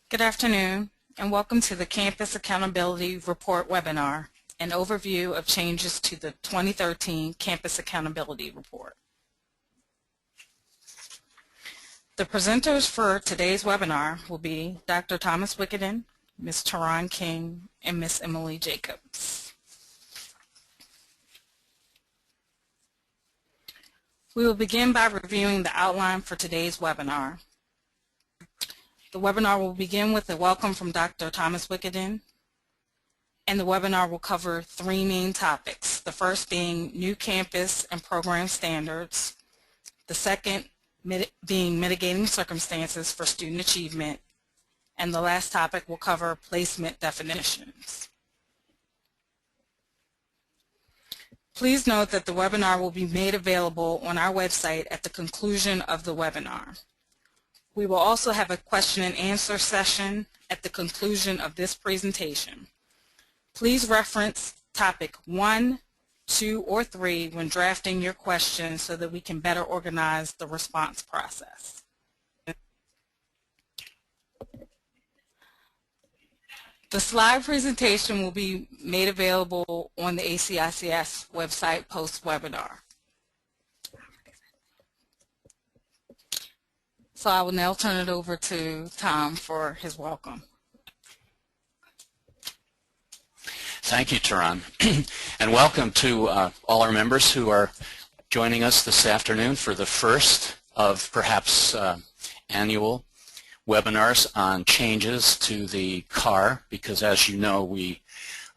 Good afternoon, and welcome to the Campus Accountability Report webinar, an overview of changes to the 2013 Campus Accountability Report. The presenters for today's webinar will be Dr. Thomas Wickenden, Ms. Teron King, and Ms. Emily Jacobs. We will begin by reviewing the outline for today's webinar. The webinar will begin with a welcome from Dr. Thomas Wickenden, and the webinar will cover three main topics. The first being new campus and program standards, the second being mitigating circumstances for student achievement, and the last topic will cover placement definitions. Please note that the webinar will be made available on our website at the conclusion of the webinar. We will also have a question and answer session at the conclusion of this presentation. Please reference topic 1, 2, or 3 when drafting your questions so that we can better organize the response process. The slide presentation will be made available on the ACICS website post-webinar. So I will now turn it over to Tom for his welcome. Thank you, Teron. And welcome to all our members who are joining us this afternoon for the first of perhaps annual webinars on changes to the CAR, because as you know, we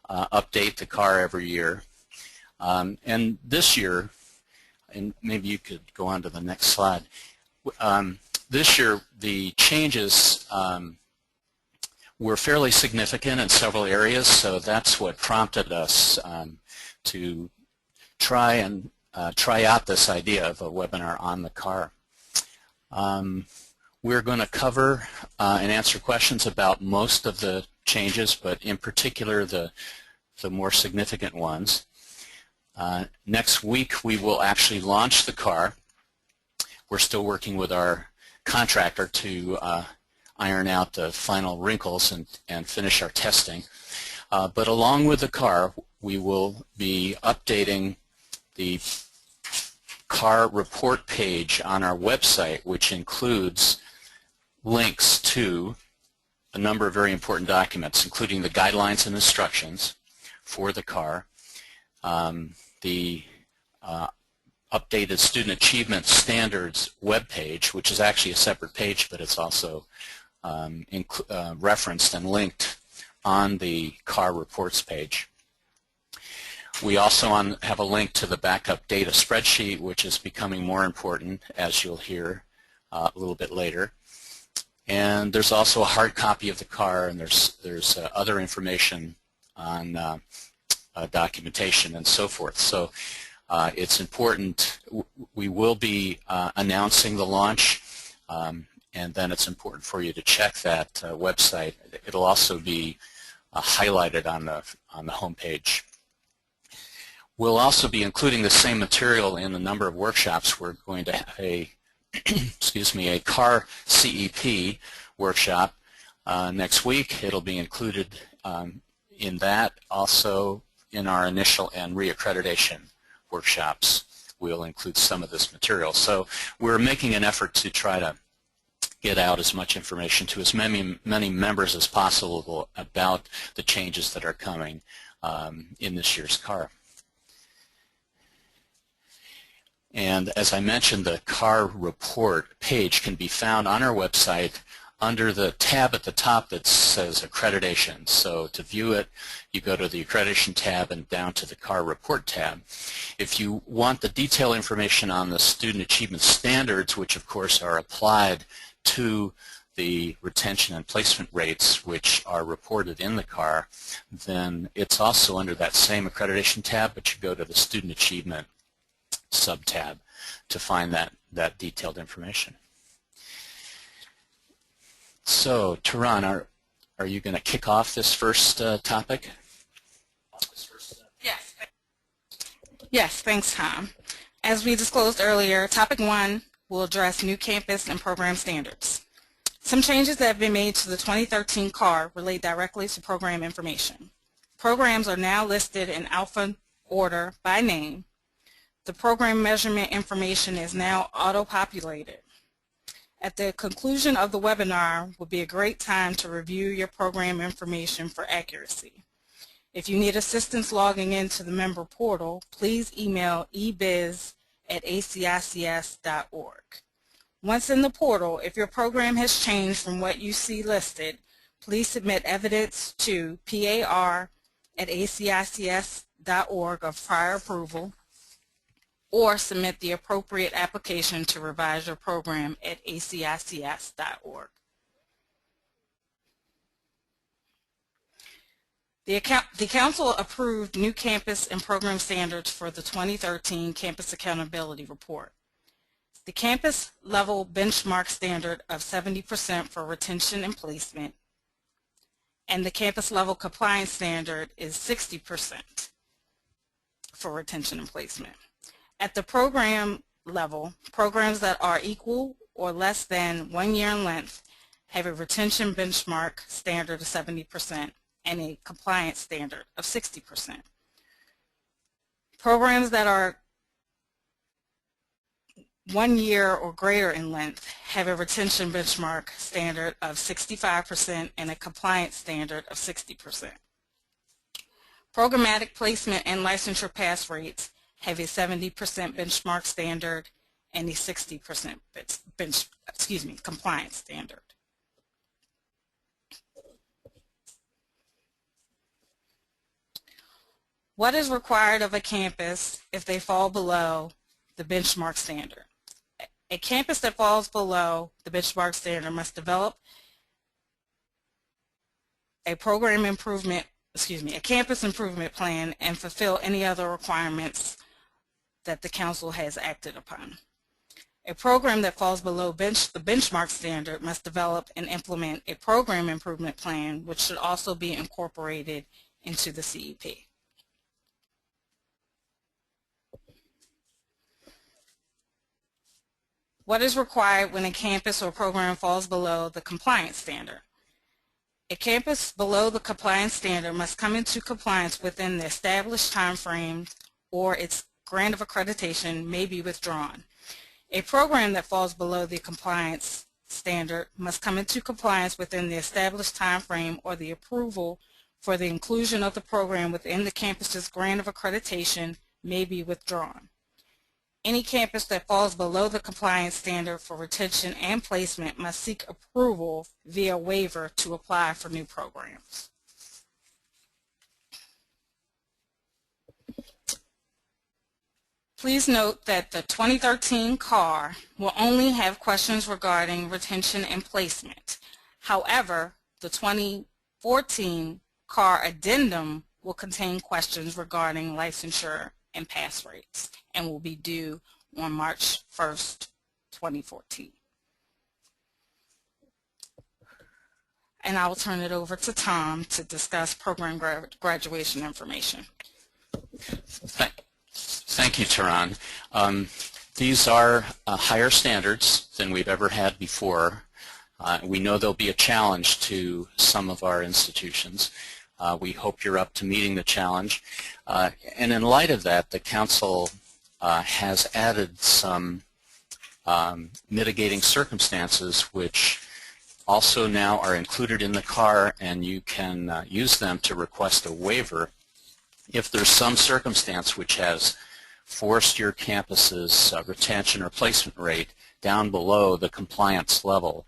update the CAR every year. And this year, and maybe you could go on to the next slide, this year, the changes were fairly significant in several areas, so that's what prompted us to try out this idea of a webinar on the CAR. We're going to cover and answer questions about most of the changes, but in particular the more significant ones. Next week, we will actually launch the CAR. We're still working with our contractor to iron out the final wrinkles and finish our testing. But along with the CAR, we will be updating the CAR report page on our website, which includes links to a number of very important documents, including the guidelines and instructions for the CAR, the updated Student Achievement Standards webpage, which is actually a separate page, but it's also referenced and linked on the CAR reports page. We also have a link to the backup data spreadsheet, which is becoming more important, as you'll hear a little bit later. And there's also a hard copy of the CAR, and there's other information on documentation and so forth. So it's important. We will be announcing the launch, and then it's important for you to check that website. It'll also be highlighted on the home page. We'll also be including the same material in a number of workshops. We're going to have a a CAR CEP workshop next week. It'll be included in that, also in our initial and reaccreditation workshops. We'll include some of this material. So we're making an effort to try to get out as much information to as many members as possible about the changes that are coming in this year's CAR. And as I mentioned, the CAR report page can be found on our website under the tab at the top that says accreditation. So to view it, you go to the accreditation tab and down to the CAR report tab. If you want the detailed information on the student achievement standards, which of course are applied to the retention and placement rates which are reported in the CAR, then it's also under that same accreditation tab, but you go to the student achievement sub-tab to find that detailed information. So, Teron, are you going to kick off this first topic? Yes. Yes, thanks, Tom. As we disclosed earlier, topic 1 will address new campus and program standards. Some changes that have been made to the 2013 CAR relate directly to program information. Programs are now listed in alpha order by name. The program measurement information is now auto-populated. At the conclusion of the webinar will be a great time to review your program information for accuracy. If you need assistance logging into the member portal, please email ebiz@acics.org. Once in the portal, if your program has changed from what you see listed, please submit evidence to par@acics.org of prior approval, or submit the appropriate application to revise your program at acics.org. The Council approved new campus and program standards for the 2013 Campus Accountability Report. The campus level benchmark standard of 70% for retention and placement, and the campus level compliance standard is 60% for retention and placement. At the program level, programs that are equal or less than 1 year in length have a retention benchmark standard of 70% and a compliance standard of 60%. Programs that are 1 year or greater in length have a retention benchmark standard of 65% and a compliance standard of 60%. Programmatic placement and licensure pass rates have a 70% benchmark standard and a 60% compliance standard. What is required of a campus if they fall below the benchmark standard? A campus that falls below the benchmark standard must develop a campus improvement plan and fulfill any other requirements that the Council has acted upon. A program that falls below the benchmark standard must develop and implement a program improvement plan, which should also be incorporated into the CEP. What is required when a campus or program falls below the compliance standard? A campus below the compliance standard must come into compliance within the established time frame, or its grant of accreditation may be withdrawn. A program that falls below the compliance standard must come into compliance within the established time frame, or the approval for the inclusion of the program within the campus's grant of accreditation may be withdrawn. Any campus that falls below the compliance standard for retention and placement must seek approval via waiver to apply for new programs. Please note that the 2013 CAR will only have questions regarding retention and placement. However, the 2014 CAR addendum will contain questions regarding licensure and pass rates and will be due on March 1st, 2014. And I will turn it over to Tom to discuss program graduation information. Thank you, Taran. These are higher standards than we've ever had before. We know there'll be a challenge to some of our institutions. We hope you're up to meeting the challenge. And in light of that, the Council has added some mitigating circumstances which also now are included in the CAR, and you can use them to request a waiver if there's some circumstance which has forced your campus's retention or placement rate down below the compliance level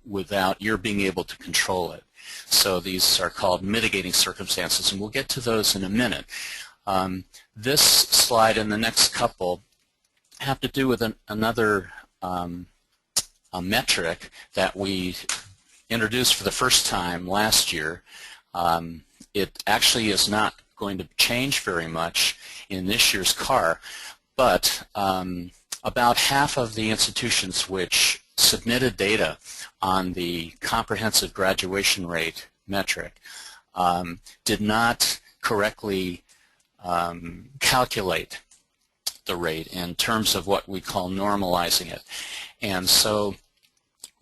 without your being able to control it. So these are called mitigating circumstances, and we'll get to those in a minute. This slide and the next couple have to do with another a metric that we introduced for the first time last year. It actually is not going to change very much in this year's CAR, but about half of the institutions which submitted data on the comprehensive graduation rate metric did not correctly calculate the rate in terms of what we call normalizing it. And so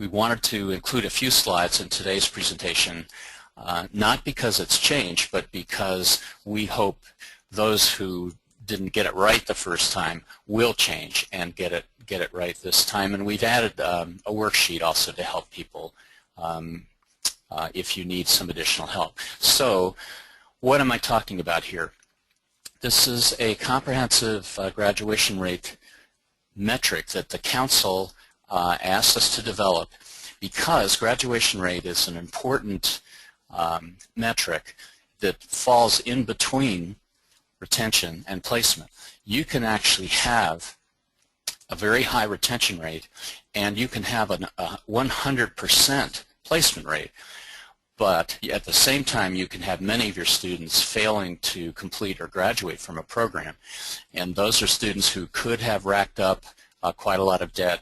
we wanted to include a few slides in today's presentation, not because it's changed, but because we hope those who didn't get it right the first time will change and get it right this time. And we've added a worksheet also to help people if you need some additional help. So what am I talking about here? This is a comprehensive graduation rate metric that the Council asked us to develop because graduation rate is an important metric that falls in between retention and placement. You can actually have a very high retention rate and you can have a 100% placement rate, but at the same time you can have many of your students failing to complete or graduate from a program, and those are students who could have racked up quite a lot of debt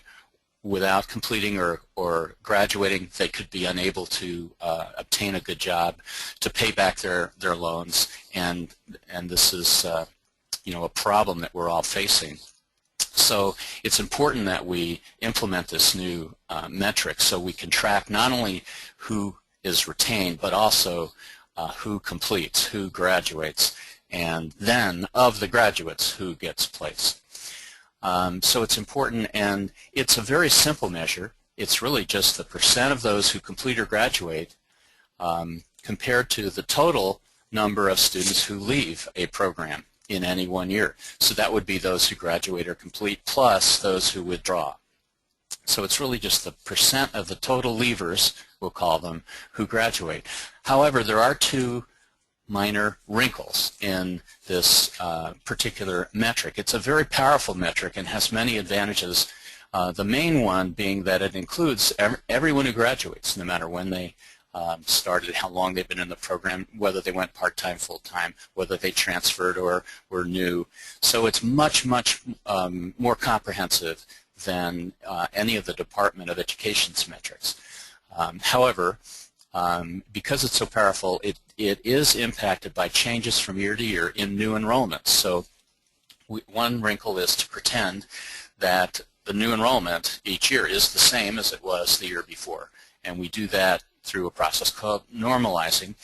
without completing or graduating. They could be unable to obtain a good job to pay back their loans, and this is a problem that we're all facing. So it's important that we implement this new metric so we can track not only who is retained but also who completes, who graduates, and then of the graduates who gets placed. So it's important, and it's a very simple measure. It's really just the percent of those who complete or graduate compared to the total number of students who leave a program in any one year. So that would be those who graduate or complete plus those who withdraw. So it's really just the percent of the total leavers, we'll call them, who graduate. However, there are two minor wrinkles in this particular metric. It's a very powerful metric and has many advantages. The main one being that it includes everyone who graduates, no matter when they started, how long they've been in the program, whether they went part-time, full-time, whether they transferred or were new. So it's much, much more comprehensive than any of the Department of Education's metrics. However, because it's so powerful, it is impacted by changes from year to year in new enrollments. So one wrinkle is to pretend that the new enrollment each year is the same as it was the year before. And we do that through a process called normalizing.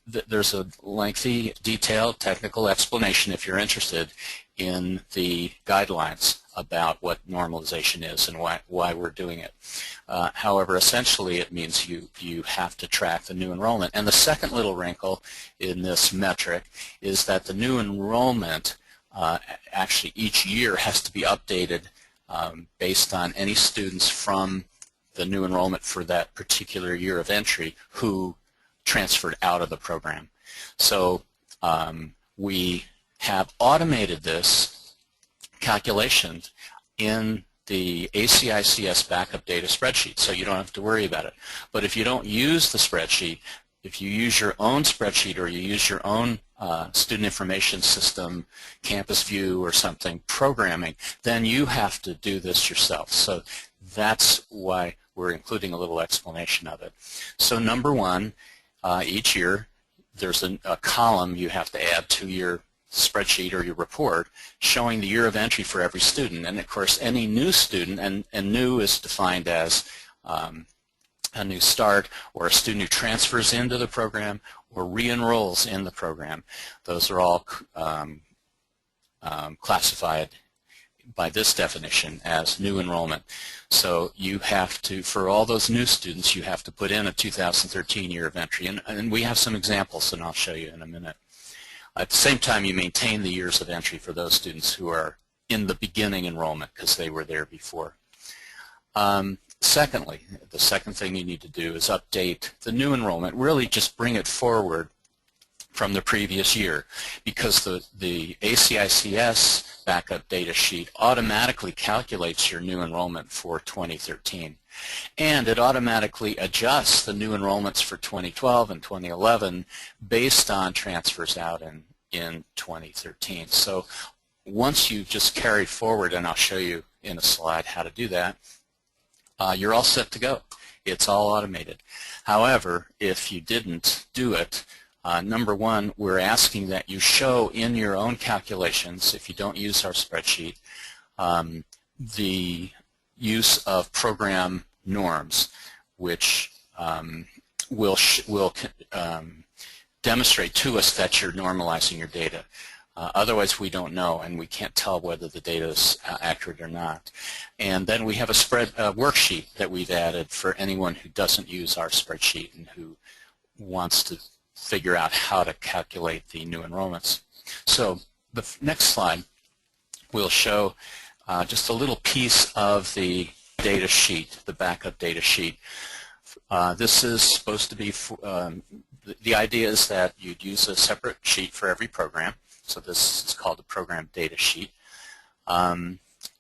There's a lengthy, detailed, technical explanation, if you're interested, in the guidelines about what normalization is and why we're doing it. However, essentially it means you have to track the new enrollment. And the second little wrinkle in this metric is that the new enrollment actually each year has to be updated based on any students from the new enrollment for that particular year of entry who transferred out of the program. So we have automated this calculation in the ACICS backup data spreadsheet, so you don't have to worry about it. But if you don't use the spreadsheet, if you use your own spreadsheet or you use your own student information system, Campus View or something, programming, then you have to do this yourself. So that's why we're including a little explanation of it. So number one, each year there's a column you have to add to your spreadsheet or your report showing the year of entry for every student. And of course any new student, and new is defined as a new start or a student who transfers into the program or re-enrolls in the program. Those are all classified by this definition as new enrollment. So you have to, for all those new students, you have to put in a 2013 year of entry. And we have some examples, and I'll show you in a minute. At the same time, you maintain the years of entry for those students who are in the beginning enrollment because they were there before. Secondly, the second thing you need to do is update the new enrollment, really just bring it forward from the previous year, because the ACICS backup data sheet automatically calculates your new enrollment for 2013. And it automatically adjusts the new enrollments for 2012 and 2011 based on transfers out in 2013. So once you just carry forward, and I'll show you in a slide how to do that, you're all set to go. It's all automated. However, if you didn't do it, number one, we're asking that you show in your own calculations, if you don't use our spreadsheet, the use of program norms, which will demonstrate to us that you're normalizing your data. Otherwise, we don't know, and we can't tell whether the data is accurate or not. And then we have a worksheet that we've added for anyone who doesn't use our spreadsheet and who wants to figure out how to calculate the new enrollments. So the next slide will show just a little piece of the data sheet, the backup data sheet. This is supposed to be, the idea is that you'd use a separate sheet for every program. So this is called the program data sheet.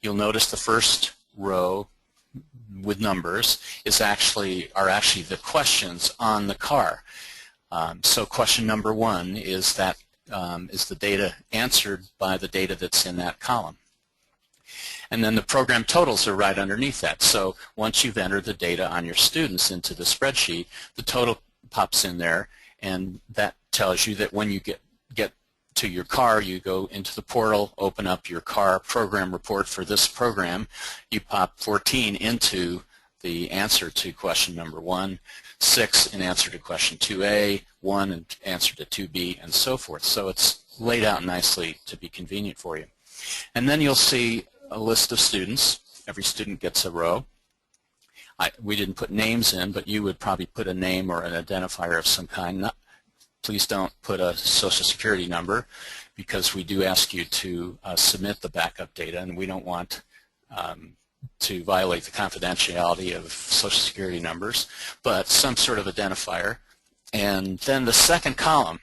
You'll notice the first row with numbers are actually the questions on the car. So question number 1 is that is the data answered by the data that's in that column. And then the program totals are right underneath that. So once you've entered the data on your students into the spreadsheet, the total pops in there, and that tells you that when you get to your car, you go into the portal, open up your car program report for this program, you pop 14 into the answer to question number 1, 6 in answer to question 2A, 1 in answer to 2B, and so forth. So it's laid out nicely to be convenient for you. And then you'll see a list of students. Every student gets a row. We didn't put names in, but you would probably put a name or an identifier of some kind. Please don't put a social security number, because we do ask you to submit the backup data, and we don't want to violate the confidentiality of social security numbers, but some sort of identifier. And then the second column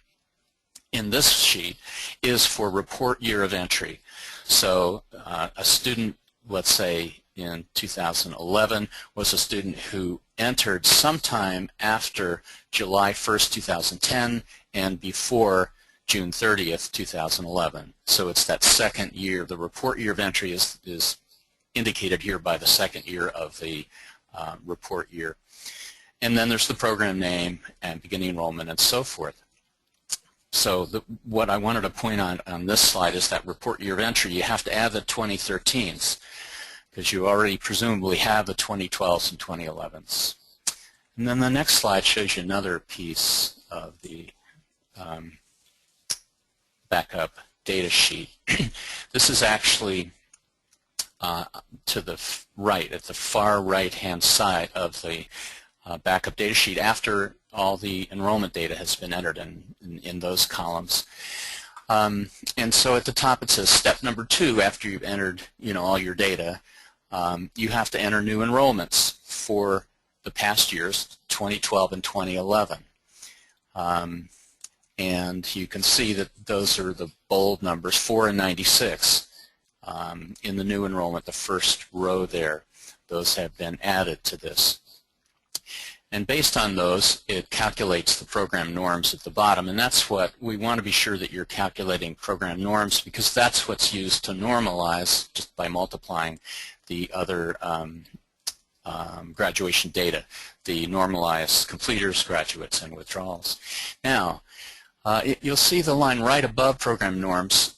in this sheet is for report year of entry. So a student, let's say in 2011, was a student who entered sometime after July 1st, 2010 and before June 30th, 2011. So it's that second year. The report year of entry is indicated here by the second year of the report year. And then there's the program name and beginning enrollment and so forth. So what I wanted to point on this slide is that report year of entry, you have to add the 2013s, because you already presumably have the 2012s and 2011s. And then the next slide shows you another piece of the backup data sheet. This is actually to the right, at the far right-hand side of the backup data sheet after all the enrollment data has been entered in those columns. And so at the top it says step number 2, after you've entered all your data, you have to enter new enrollments for the past years, 2012 and 2011. And you can see that those are the bold numbers, 4 and 96. In the new enrollment, the first row there, those have been added to this. And based on those, it calculates the program norms at the bottom, and that's what we want to be sure that you're calculating program norms, because that's what's used to normalize just by multiplying the other graduation data, the normalized completers, graduates, and withdrawals. Now, you'll see the line right above program norms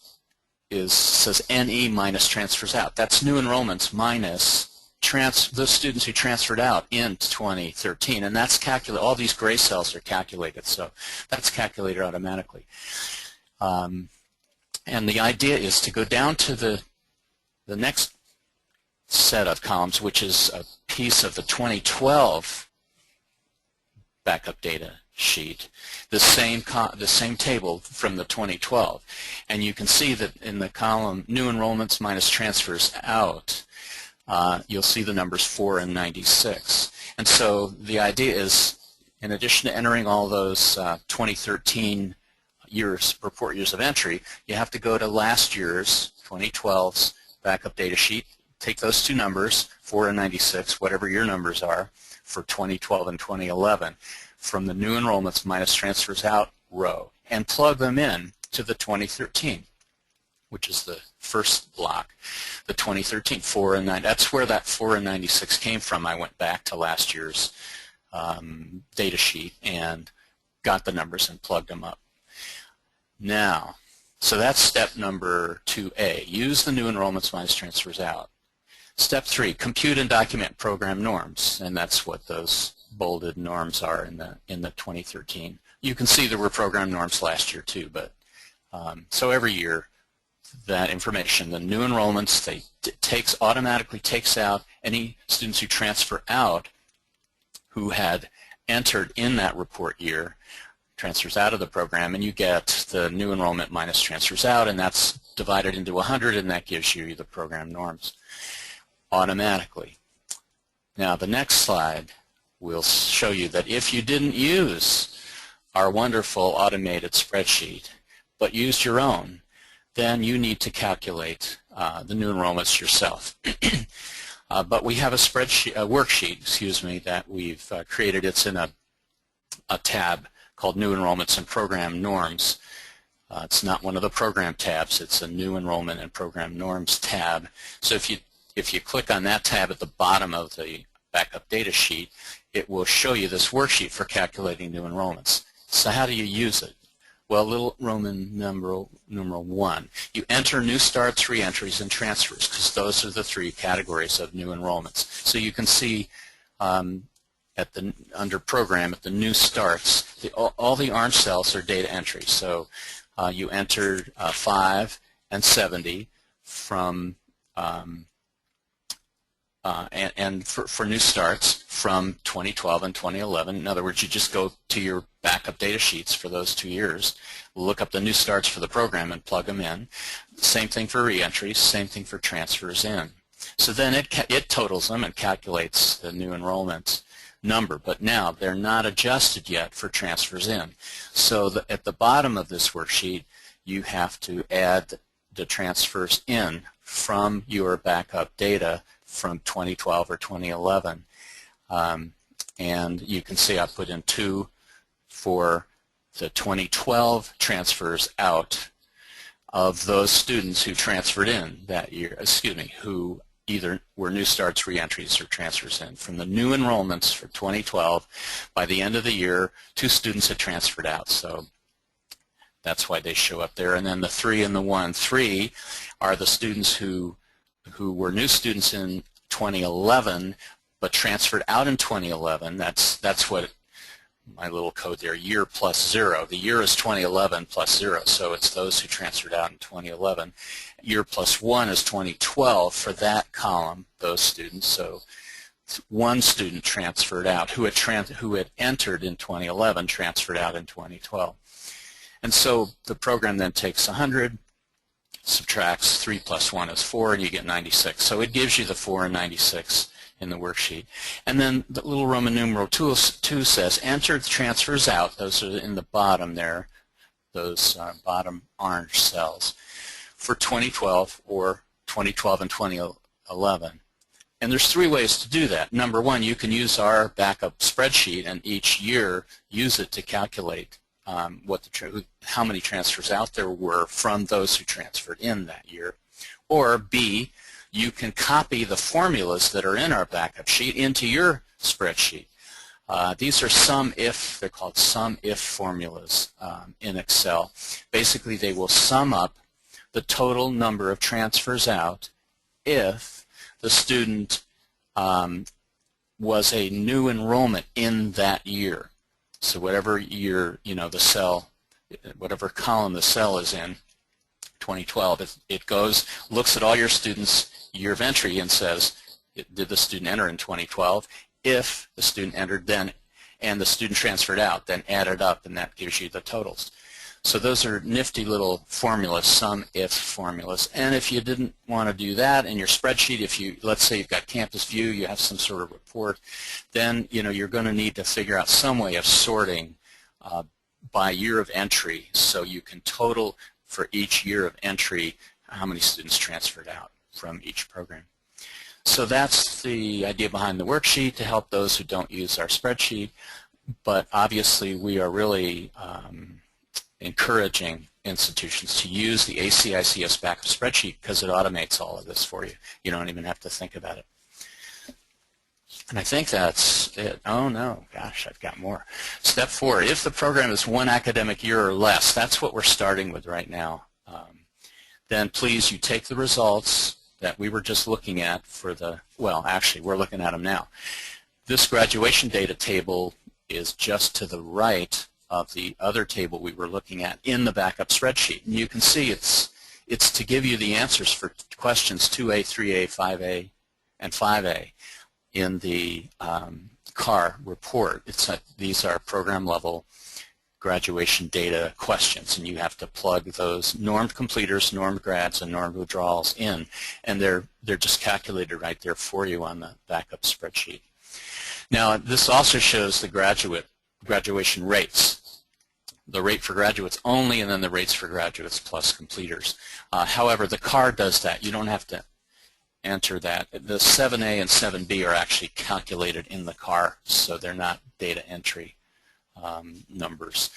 says NE minus transfers out. That's new enrollments minus those students who transferred out in 2013, and that's calculated. All these gray cells are calculated, so that's calculated automatically. And the idea is to go down to the next set of columns, which is a piece of the 2012 backup data sheet, the same table from the 2012, and you can see that in the column new enrollments minus transfers out, you'll see the numbers 4 and 96. And so the idea is, in addition to entering all those 2013 report years of entry, you have to go to last year's 2012's backup data sheet, take those two numbers, 4 and 96, whatever your numbers are, for 2012 and 2011, from the new enrollments minus transfers out row, and plug them in to the 2013, which is the first block, the 2013, 4 and 9. That's where that 4 and 96 came from. I went back to last year's data sheet and got the numbers and plugged them up. Now, so that's step number 2A. Use the new enrollments minus transfers out. Step 3, compute and document program norms, and that's what those bolded norms are in the 2013. You can see there were program norms last year too, but so every year that information, the new enrollments, automatically takes out any students who transfer out who had entered in that report year, transfers out of the program, and you get the new enrollment minus transfers out, and that's divided into 100, and that gives you the program norms automatically. Now the next slide will show you that if you didn't use our wonderful automated spreadsheet but used your own, then you need to calculate the new enrollments yourself. But we have a worksheet, that we've created. It's in a tab called New Enrollments and Program Norms. It's not one of the program tabs. It's a New Enrollment and Program Norms tab. So if you click on that tab at the bottom of the backup data sheet, it will show you this worksheet for calculating new enrollments. So how do you use it? Well, little Roman numeral 1. You enter new starts, re-entries, and transfers, because those are the 3 categories of new enrollments. So you can see under program at the new starts, all the orange cells are data entries. So you entered 5 and 70 from and for new starts from 2012 and 2011. In other words, you just go to your backup data sheets for those 2 years, look up the new starts for the program and plug them in. Same thing for reentries, same thing for transfers in. So then it totals them and calculates the new enrollment number, but now they're not adjusted yet for transfers in. So at the bottom of this worksheet, you have to add the transfers in from your backup data from 2012 or 2011. And you can see I put in 2 for the 2012 transfers out of those students who transferred in that year, who either were new starts, reentries, or transfers in. From the new enrollments for 2012, by the end of the year, 2 students had transferred out. So that's why they show up there. And then the 3 and the 1. 3 are the students who were new students in 2011 but transferred out in 2011. That's what my little code there, year plus 0. The year is 2011 plus 0, so it's those who transferred out in 2011. Year plus 1 is 2012 for that column, those students. So 1 student transferred out who had entered in 2011 transferred out in 2012. And so the program then takes 100, subtracts 3 plus 1 is 4, and you get 96. So it gives you the 4 and 96 in the worksheet. And then the little Roman numeral 2 says enter the transfers out. Those are in the bottom there, those bottom orange cells, for 2012 or 2012 and 2011. And there's 3 ways to do that. Number 1, you can use our backup spreadsheet and each year use it to calculate how many transfers out there were from those who transferred in that year. Or B, you can copy the formulas that are in our backup sheet into your spreadsheet. These are they're called sum-if formulas in Excel. Basically, they will sum up the total number of transfers out if the student was a new enrollment in that year. So whatever year, the cell, whatever column the cell is in, 2012, it goes, looks at all your students' year of entry and says, did the student enter in 2012? If the student entered then and the student transferred out, then add it up, and that gives you the totals. So those are nifty little formulas, sum-if formulas. And if you didn't want to do that in your spreadsheet, let's say you've got Campus View, you have some sort of report, then you're going to need to figure out some way of sorting by year of entry, so you can total for each year of entry how many students transferred out from each program. So that's the idea behind the worksheet, to help those who don't use our spreadsheet. But obviously we are really encouraging institutions to use the ACICS backup spreadsheet because it automates all of this for you. You don't even have to think about it. And I think that's it. Oh no, gosh, I've got more. Step 4, if the program is 1 academic year or less, that's what we're starting with right now. Then please, you take the results that we were just looking at for the, well, actually, we're looking at them now. This graduation data table is just to the right of the other table we were looking at in the backup spreadsheet. And you can see it's to give you the answers for questions 2A, 3A, 5A, and 5A in the CAR report. These are program level graduation data questions, and you have to plug those normed completers, normed grads, and normed withdrawals in, and they're just calculated right there for you on the backup spreadsheet. Now, this also shows the graduation rates, the rate for graduates only, and then the rates for graduates plus completers. However, the CAR does that. You don't have to enter that. The 7A and 7B are actually calculated in the CAR, so they're not data entry numbers.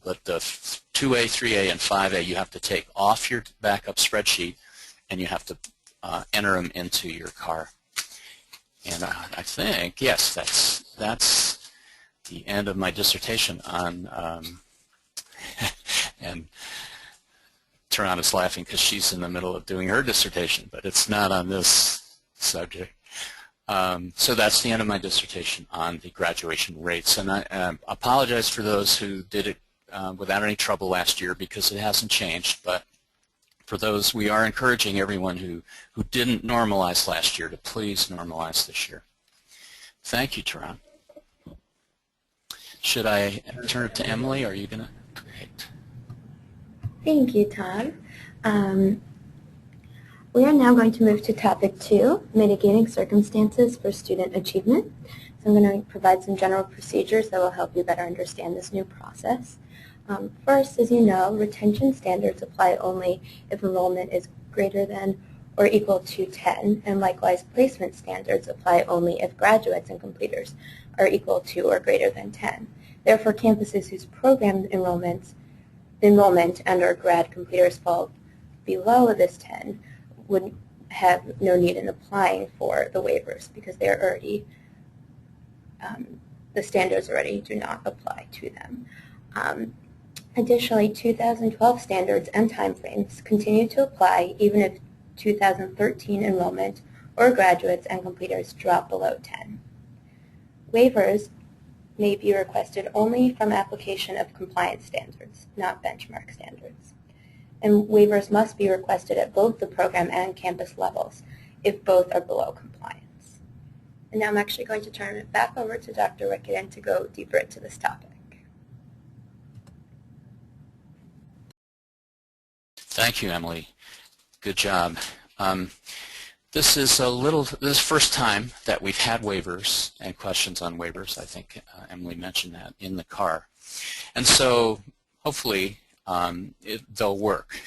But the 2A, 3A, and 5A you have to take off your backup spreadsheet, and you have to enter them into your CAR. And I think, yes, that's the end of my dissertation on, and Taran is laughing because she's in the middle of doing her dissertation, but it's not on this subject. So that's the end of my dissertation on the graduation rates. And I apologize for those who did it without any trouble last year, because it hasn't changed. But for those, we are encouraging everyone who didn't normalize last year to please normalize this year. Thank you, Taran. Should I turn it to Emily? Are you going to? Great. Thank you, Todd. We are now going to move to topic 2, mitigating circumstances for student achievement. So I'm going to provide some general procedures that will help you better understand this new process. First, as you know, retention standards apply only if enrollment is greater than or equal to 10, and likewise placement standards apply only if graduates and completers are equal to or greater than 10. Therefore, campuses whose program enrollment and or grad completers fall below this 10 would have no need in applying for the waivers, because they are already, the standards already do not apply to them. Additionally, 2012 standards and timeframes continue to apply even if 2013 enrollment or graduates and completers drop below 10. Waivers may be requested only from application of compliance standards, not benchmark standards. And waivers must be requested at both the program and campus levels if both are below compliance. And now I'm actually going to turn it back over to Dr. Wickenden to go deeper into this topic. Thank you, Emily. Good job. This is the first time that we've had waivers and questions on waivers. I think Emily mentioned that in the CAR. And so hopefully they'll work.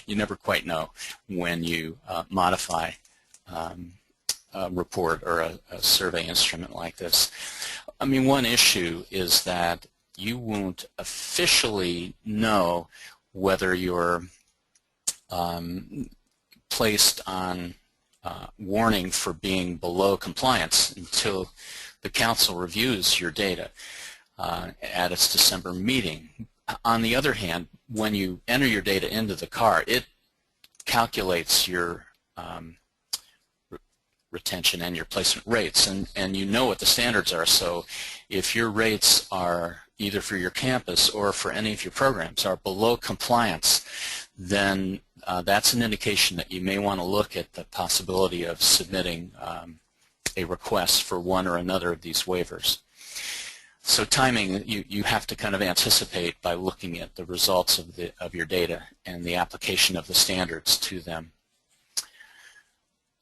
You never quite know when you modify a report or a survey instrument like this. I mean, one issue is that you won't officially know whether you're placed on warning for being below compliance until the council reviews your data at its December meeting. On the other hand, when you enter your data into the CAR, it calculates your retention and your placement rates, and you know what the standards are. So if your rates are either for your campus or for any of your programs are below compliance, then that's an indication that you may want to look at the possibility of submitting a request for one or another of these waivers. So timing, you have to kind of anticipate by looking at the results of your data and the application of the standards to them.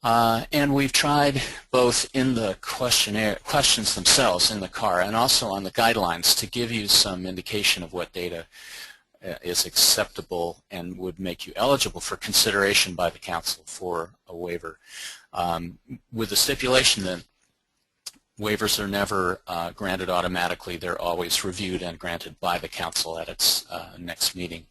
And we've tried both in the questions themselves in the CAR and also on the guidelines to give you some indication of what data is acceptable and would make you eligible for consideration by the council for a waiver, with the stipulation that waivers are never granted automatically. They're always reviewed and granted by the council at its next meeting.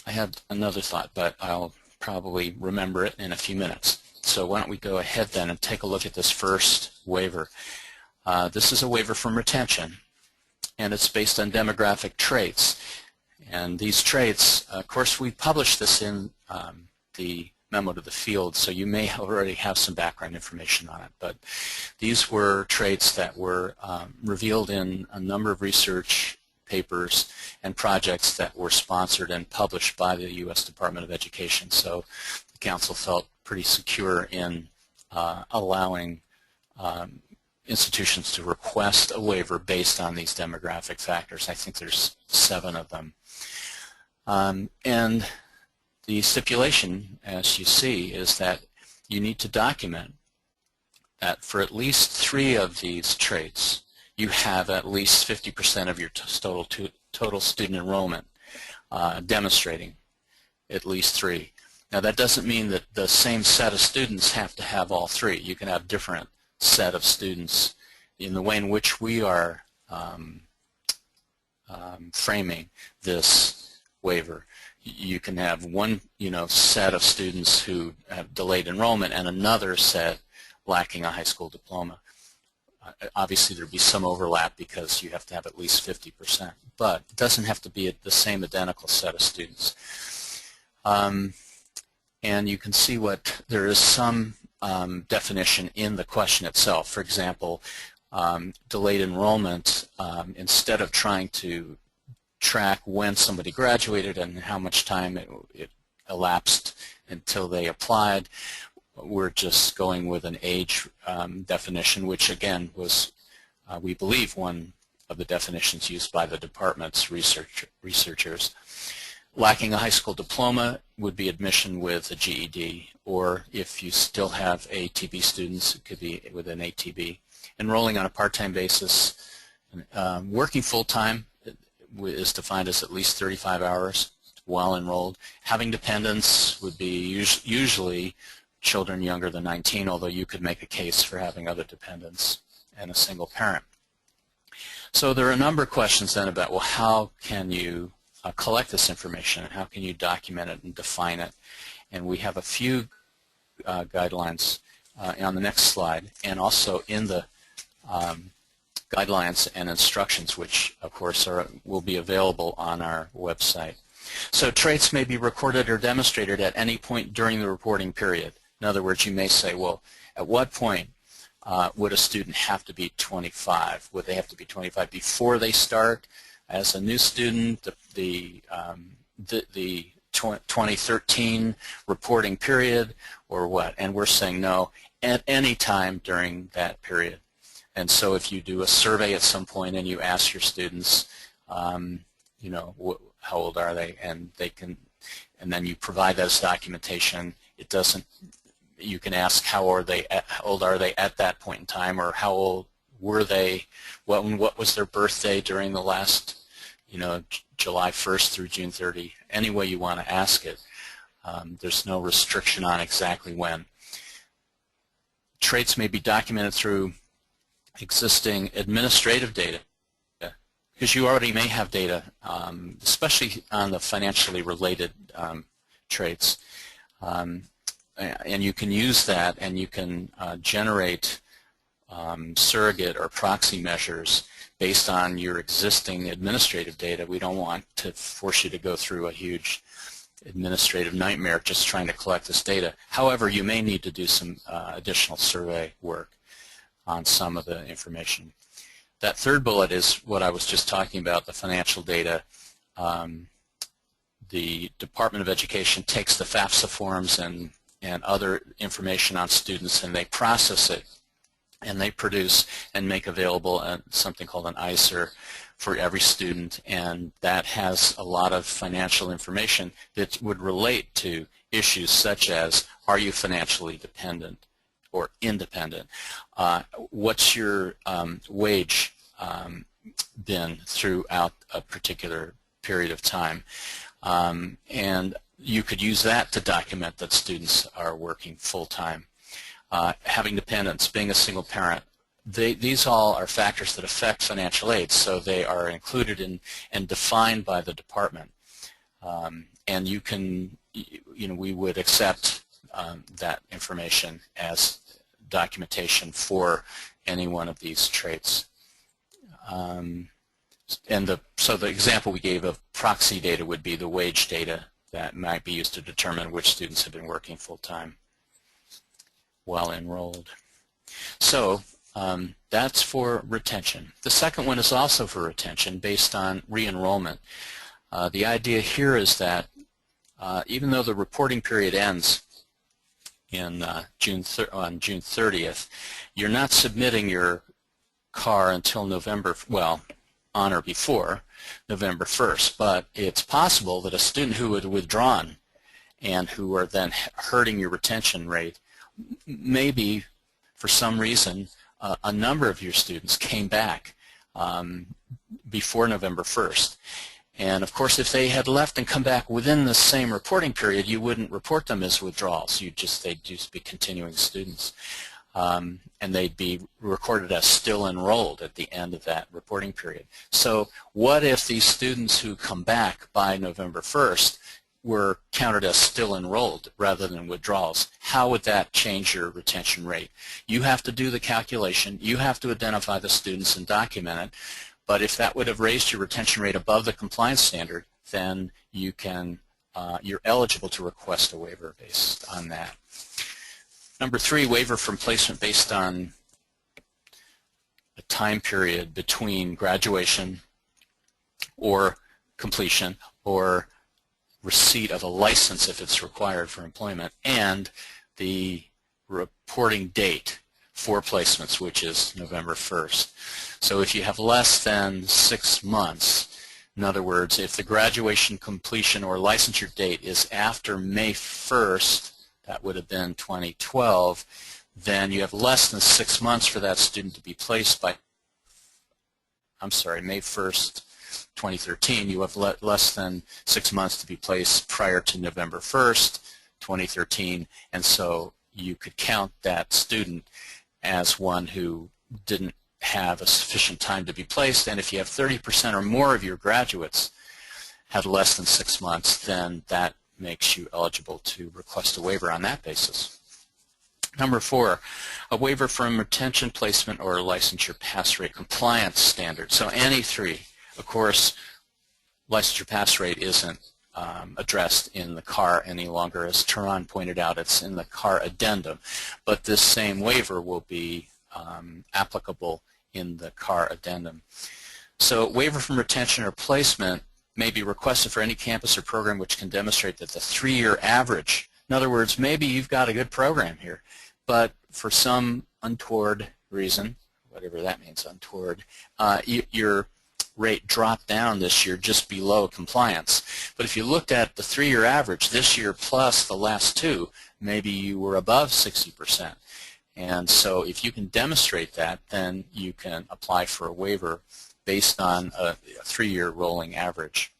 I had another thought, but I'll probably remember it in a few minutes. So why don't we go ahead then and take a look at this first waiver. This is a waiver from retention, and it's based on demographic traits. And these traits, of course, we published this in the memo to the field, so you may already have some background information on it. But these were traits that were revealed in a number of research papers and projects that were sponsored and published by the U.S. Department of Education. So the Council felt pretty secure in allowing institutions to request a waiver based on these demographic factors. I think there's 7 of them. And the stipulation, as you see, is that you need to document that for at least 3 of these traits, you have at least 50% of your total student enrollment demonstrating at least 3. Now that doesn't mean that the same set of students have to have all 3. You can have different set of students. In the way in which we are framing this waiver, you can have one set of students who have delayed enrollment and another set lacking a high school diploma. Obviously there would be some overlap because you have to have at least 50%, but it doesn't have to be the same identical set of students. And you can see there is some definition in the question itself. For example, delayed enrollment, instead of trying to track when somebody graduated and how much time it elapsed until they applied, we're just going with an age definition, which again was, we believe, one of the definitions used by the department's researchers. Lacking a high school diploma would be admission with a GED, or if you still have ATB students, it could be with an ATB. Enrolling on a part-time basis, working full-time is defined as at least 35 hours while enrolled. Having dependents would be usually children younger than 19, although you could make a case for having other dependents and a single parent. So there are a number of questions then about, well, how can you collect this information and how can you document it and define it? And we have a few guidelines on the next slide, and also in the guidelines and instructions, which of course will be available on our website. So traits may be recorded or demonstrated at any point during the reporting period. In other words, you may say, well, at what point would a student have to be 25? Would they have to be 25 before they start as a new student, the 2013 reporting period, or what? And we're saying no, at any time during that period. And so if you do a survey at some point and you ask your students, you know, how old are they, and and then you provide that as documentation, it doesn't, you can ask how old are they at that point in time, or how old were they, what was their birthday during the last, you know, July 1st through June 30, any way you want to ask it. There's no restriction on exactly when. Traits may be documented through existing administrative data, because you already may have data, especially on the financially related traits. And you can use that, and you can generate surrogate or proxy measures based on your existing administrative data. We don't want to force you to go through a huge administrative nightmare just trying to collect this data. However, you may need to do some additional survey work on some of the information. That third bullet is what I was just talking about, the financial data. The Department of Education takes the FAFSA forms and other information on students, and they process it, and they produce and make available something called an ICER for every student, and that has a lot of financial information that would relate to issues such as, are you financially dependent or independent? What's your wage been throughout a particular period of time? And you could use that to document that students are working full-time. Having dependents, being a single parent, these all are factors that affect financial aid, so they are included in and defined by the department. And you can, you know, we would accept that information as documentation for any one of these traits. So the example we gave of proxy data would be the wage data that might be used to determine which students have been working full-time while enrolled. So that's for retention. The second one is also for retention based on re-enrollment. The idea here is that even though the reporting period ends on June 30th, you're not submitting your CAR until on or before November 1st, but it's possible that a student who had withdrawn and who are then hurting your retention rate, maybe for some reason a number of your students came back before November 1st. And of course, if they had left and come back within the same reporting period, you wouldn't report them as withdrawals. They'd just be continuing students. And they'd be recorded as still enrolled at the end of that reporting period. So what if these students who come back by November 1st were counted as still enrolled rather than withdrawals? How would that change your retention rate? You have to do the calculation. You have to identify the students and document it. But if that would have raised your retention rate above the compliance standard, then you're eligible to request a waiver based on that. Number 3, waiver from placement based on a time period between graduation or completion or receipt of a license if it's required for employment, and the reporting date for placements, which is November 1st. So if you have less than 6 months, in other words, if the graduation, completion, or licensure date is after May 1st, that would have been 2012, then you have less than 6 months for that student to be placed by, May 1st, 2013. You have less than 6 months to be placed prior to November 1st, 2013, and so you could count that student as one who didn't have a sufficient time to be placed. And if you have 30% or more of your graduates had less than 6 months, then that makes you eligible to request a waiver on that basis. Number 4, a waiver from retention, placement, or licensure pass rate compliance standard. So any 3. Of course, licensure pass rate isn't addressed in the CAR any longer. As Turan pointed out, it's in the CAR addendum. But this same waiver will be applicable in the CAR addendum. So waiver from retention or placement may be requested for any campus or program which can demonstrate that the 3-year average, in other words, maybe you've got a good program here, but for some untoward reason, whatever that means, untoward, your rate dropped down this year just below compliance. But if you looked at the 3-year average this year plus the last 2, maybe you were above 60%. And so if you can demonstrate that, then you can apply for a waiver based on a 3-year rolling average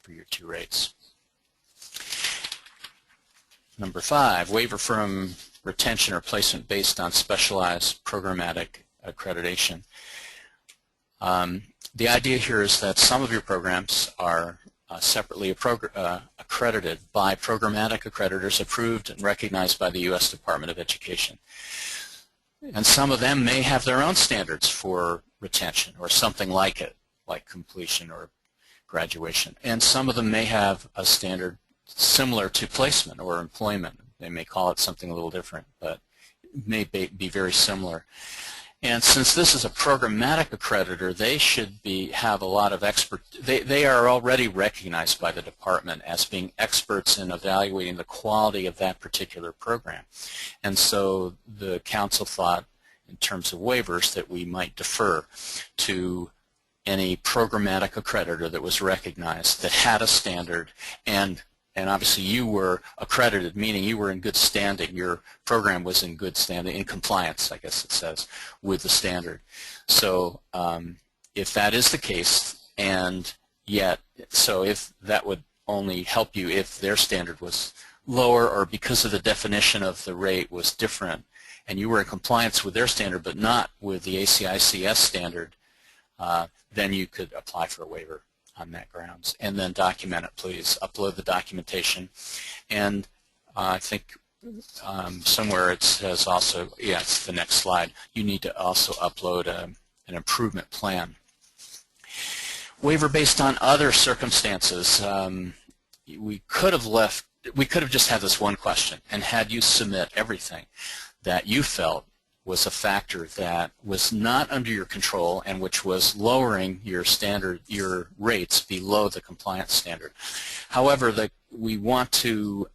for your 2 rates. Number 5, waiver from retention or placement based on specialized programmatic accreditation. The idea here is that some of your programs are separately accredited by programmatic accreditors approved and recognized by the U.S. Department of Education. And some of them may have their own standards for retention or something like it, like completion or graduation. And some of them may have a standard similar to placement or employment. They may call it something a little different, but it may be very similar. And since this is a programmatic accreditor, they should have a lot of they are already recognized by the department as being experts in evaluating the quality of that particular program. And so the council thought, in terms of waivers, that we might defer to any programmatic accreditor that was recognized, that had a standard, and obviously you were accredited, meaning you were in good standing. Your program was in good standing, in compliance, I guess it says, with the standard. So if that is the case, and yet, so if that would only help you if their standard was lower or because of the definition of the rate was different, and you were in compliance with their standard but not with the ACICS standard, then you could apply for a waiver on that grounds. And then document it, please. Upload the documentation. And I think somewhere it says also, yeah, it's the next slide, you need to also upload an improvement plan. Waiver based on other circumstances. We could have just had this one question and had you submit everything that you felt was a factor that was not under your control and which was lowering your rates below the compliance standard. However, we want to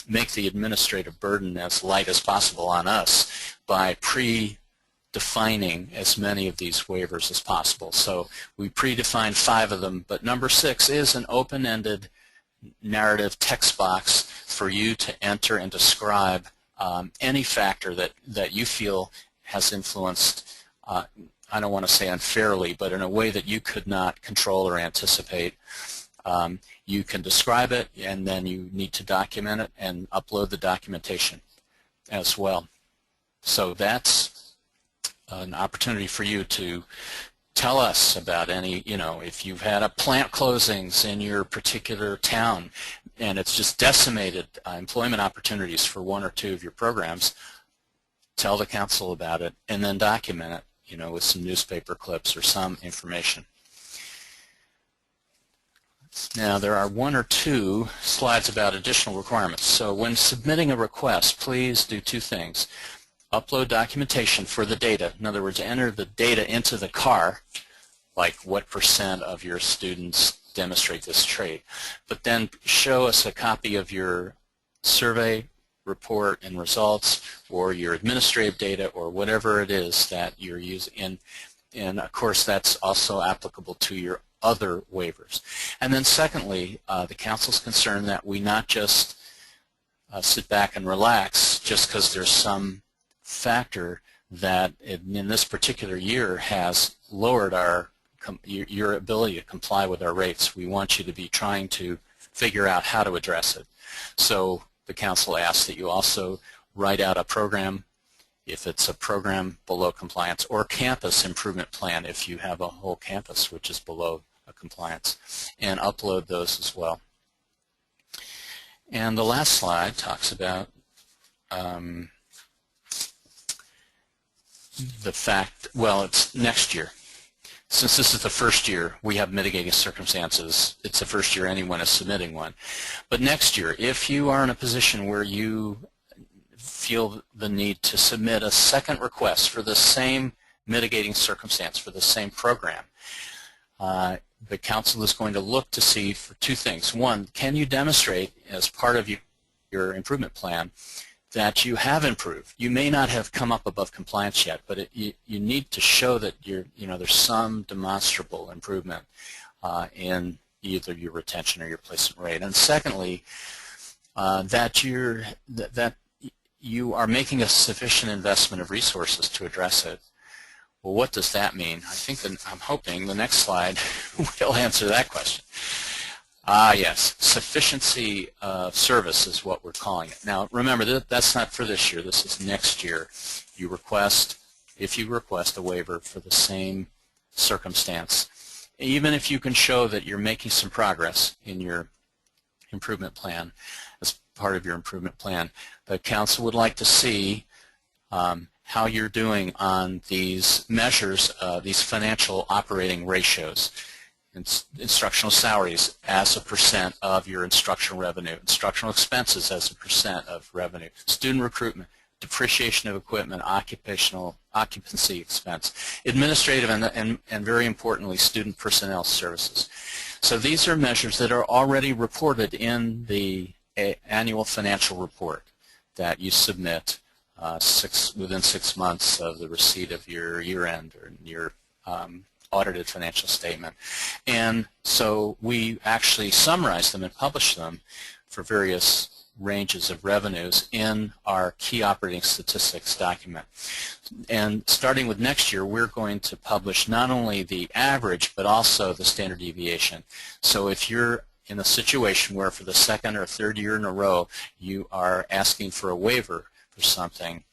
make the administrative burden as light as possible on us by defining as many of these waivers as possible. So we predefined 5 of them, but number 6 is an open-ended narrative text box for you to enter and describe any factor that you feel has influenced, I don't want to say unfairly, but in a way that you could not control or anticipate. You can describe it, and then you need to document it and upload the documentation as well. So that's an opportunity for you to tell us about any, if you've had a plant closings in your particular town and it's just decimated employment opportunities for 1 or 2 of your programs, tell the council about it and then document it, with some newspaper clips or some information. Now there are 1 or 2 slides about additional requirements. So when submitting a request, please do 2 things. Upload documentation for the data. In other words, enter the data into the CAR, like what % of your students demonstrate this trait. But then show us a copy of your survey report and results, or your administrative data, or whatever it is that you're using. And of course, that's also applicable to your other waivers. And then secondly, the council's concerned that we not just sit back and relax just because there's some factor that in this particular year has lowered your ability to comply with our rates. We want you to be trying to figure out how to address it. So the council asks that you also write out a program, if it's a program below compliance, or campus improvement plan if you have a whole campus which is below a compliance, and upload those as well. And the last slide talks about the fact, well, it's next year. Since this is the first year, we have mitigating circumstances. It's the first year anyone is submitting one. But next year, if you are in a position where you feel the need to submit a second request for the same mitigating circumstance, for the same program, the council is going to look to see for 2 things. 1, can you demonstrate as part of your improvement plan that you have improved? You may not have come up above compliance yet, but you need to show that there's some demonstrable improvement in either your retention or your placement rate. And secondly, that you are making a sufficient investment of resources to address it. Well, what does that mean? I'm hoping the next slide will answer that question. Yes, sufficiency of service is what we're calling it. Now, remember, that's not for this year. This is next year. If you request a waiver for the same circumstance, even if you can show that you're making some progress in your improvement plan, as part of your improvement plan, the council would like to see how you're doing on these measures, these financial operating ratios. Instructional salaries as a % of your instructional revenue, instructional expenses as a % of revenue, student recruitment, depreciation of equipment, occupancy expense, administrative, and very importantly, student personnel services. So these are measures that are already reported in the annual financial report that you submit within 6 months of the receipt of your year-end or your audited financial statement. And so we actually summarize them and publish them for various ranges of revenues in our key operating statistics document. And starting with next year, we're going to publish not only the average but also the standard deviation. So if you're in a situation where for the 2nd or 3rd year in a row you are asking for a waiver for something,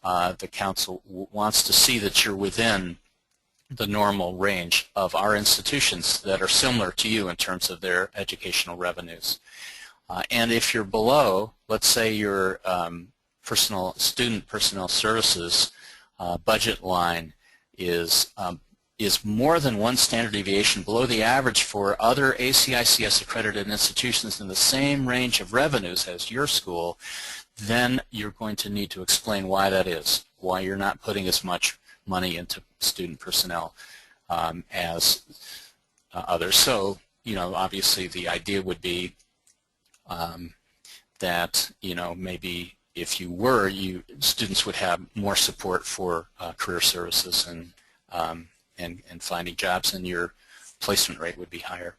the council wants to see that you're within the normal range of our institutions that are similar to you in terms of their educational revenues. And if you're below, let's say your student personnel services budget line is is more than one standard deviation below the average for other ACICS accredited institutions in the same range of revenues as your school, then you're going to need to explain why that is, why you're not putting as much money into student personnel as others. So, you know, obviously the idea would be that, you know, maybe if you were, students would have more support for career services and finding jobs, and your placement rate would be higher.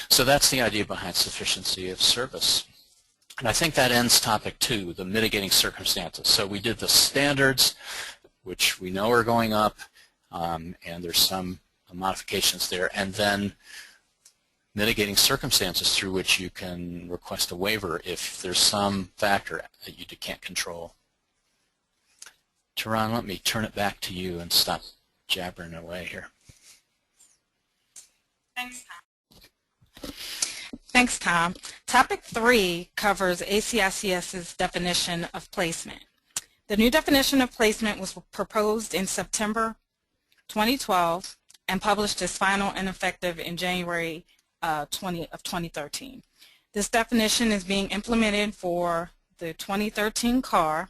So that's the idea behind sufficiency of service. And I think that ends topic 2, the mitigating circumstances. So we did the standards, which we know are going up, and there's some modifications there, and then mitigating circumstances through which you can request a waiver if there's some factor that you can't control. Tehran, let me turn it back to you and stop jabbering away here. Thanks, Tom. Thanks, Tom. Topic 3 covers ACICS's definition of placement. The new definition of placement was proposed in September 2012 and published as final and effective in January 2013. This definition is being implemented for the 2013 CAR,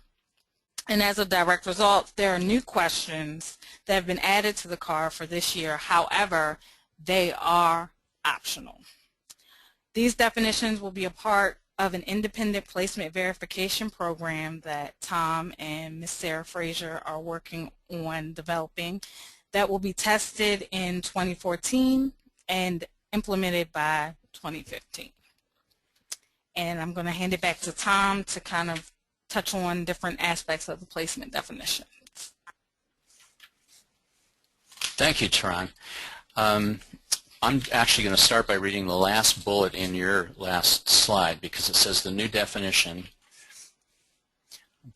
and as a direct result, there are new questions that have been added to the CAR for this year. However, they are optional. These definitions will be a part of an independent placement verification program that Tom and Ms. Sarah Frazier are working on developing that will be tested in 2014 and implemented by 2015. And I'm going to hand it back to Tom to kind of touch on different aspects of the placement definitions. Thank you, Tehran. I'm actually going to start by reading the last bullet in your last slide, because it says the new definition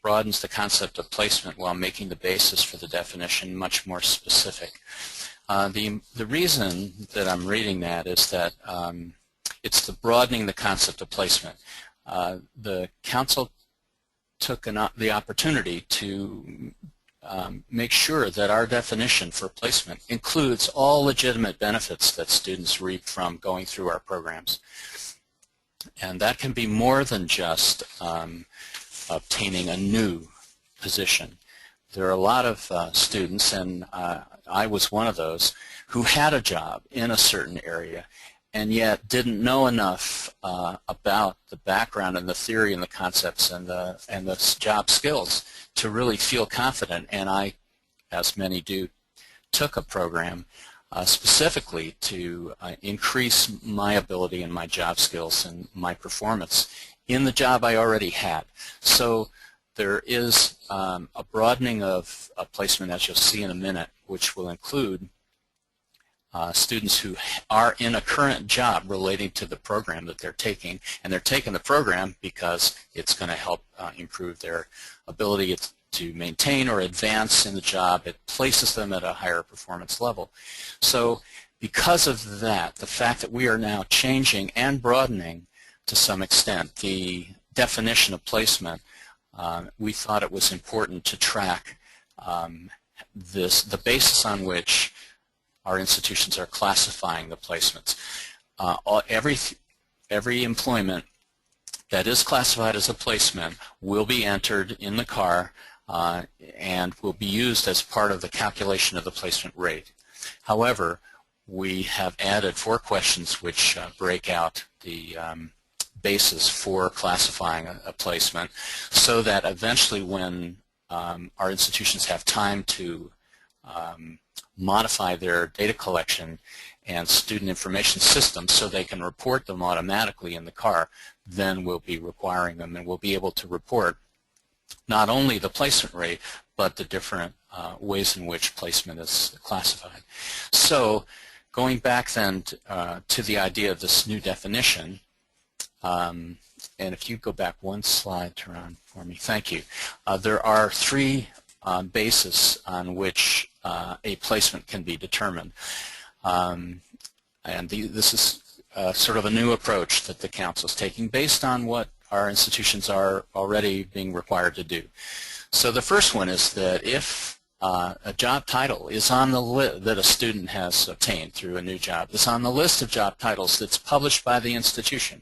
broadens the concept of placement while making the basis for the definition much more specific. The reason that I'm reading that is that it's the broadening the concept of placement. The Council took the opportunity to make sure that our definition for placement includes all legitimate benefits that students reap from going through our programs. And that can be more than just obtaining a new position. There are a lot of students, and I was one of those, who had a job in a certain area and yet didn't know enough about the background and the theory and the concepts and the job skills to really feel confident. And I, as many do, took a program specifically to increase my ability and my job skills and my performance in the job I already had. So there is a broadening of placement, as you'll see in a minute, which will include students who are in a current job relating to the program that they're taking, and they're taking the program because it's going to help improve their ability to maintain or advance in the job. It places them at a higher performance level. So because of that, the fact that we are now changing and broadening to some extent the definition of placement, we thought it was important to track the basis on which our institutions are classifying the placements. Every employment that is classified as a placement will be entered in the CAR and will be used as part of the calculation of the placement rate. However, we have added 4 questions which break out the basis for classifying a placement, so that eventually when our institutions have time to modify their data collection and student information systems so they can report them automatically in the CAR, then we'll be requiring them, and we'll be able to report not only the placement rate but the different ways in which placement is classified. So going back then to the idea of this new definition, and if you go back one slide, Tehran, for me, thank you. There are 3 basis on which a placement can be determined. This is sort of a new approach that the Council is taking based on what our institutions are already being required to do. So the first one is that if a job title is on the list that a student has obtained through a new job. It's on the list of job titles that's published by the institution,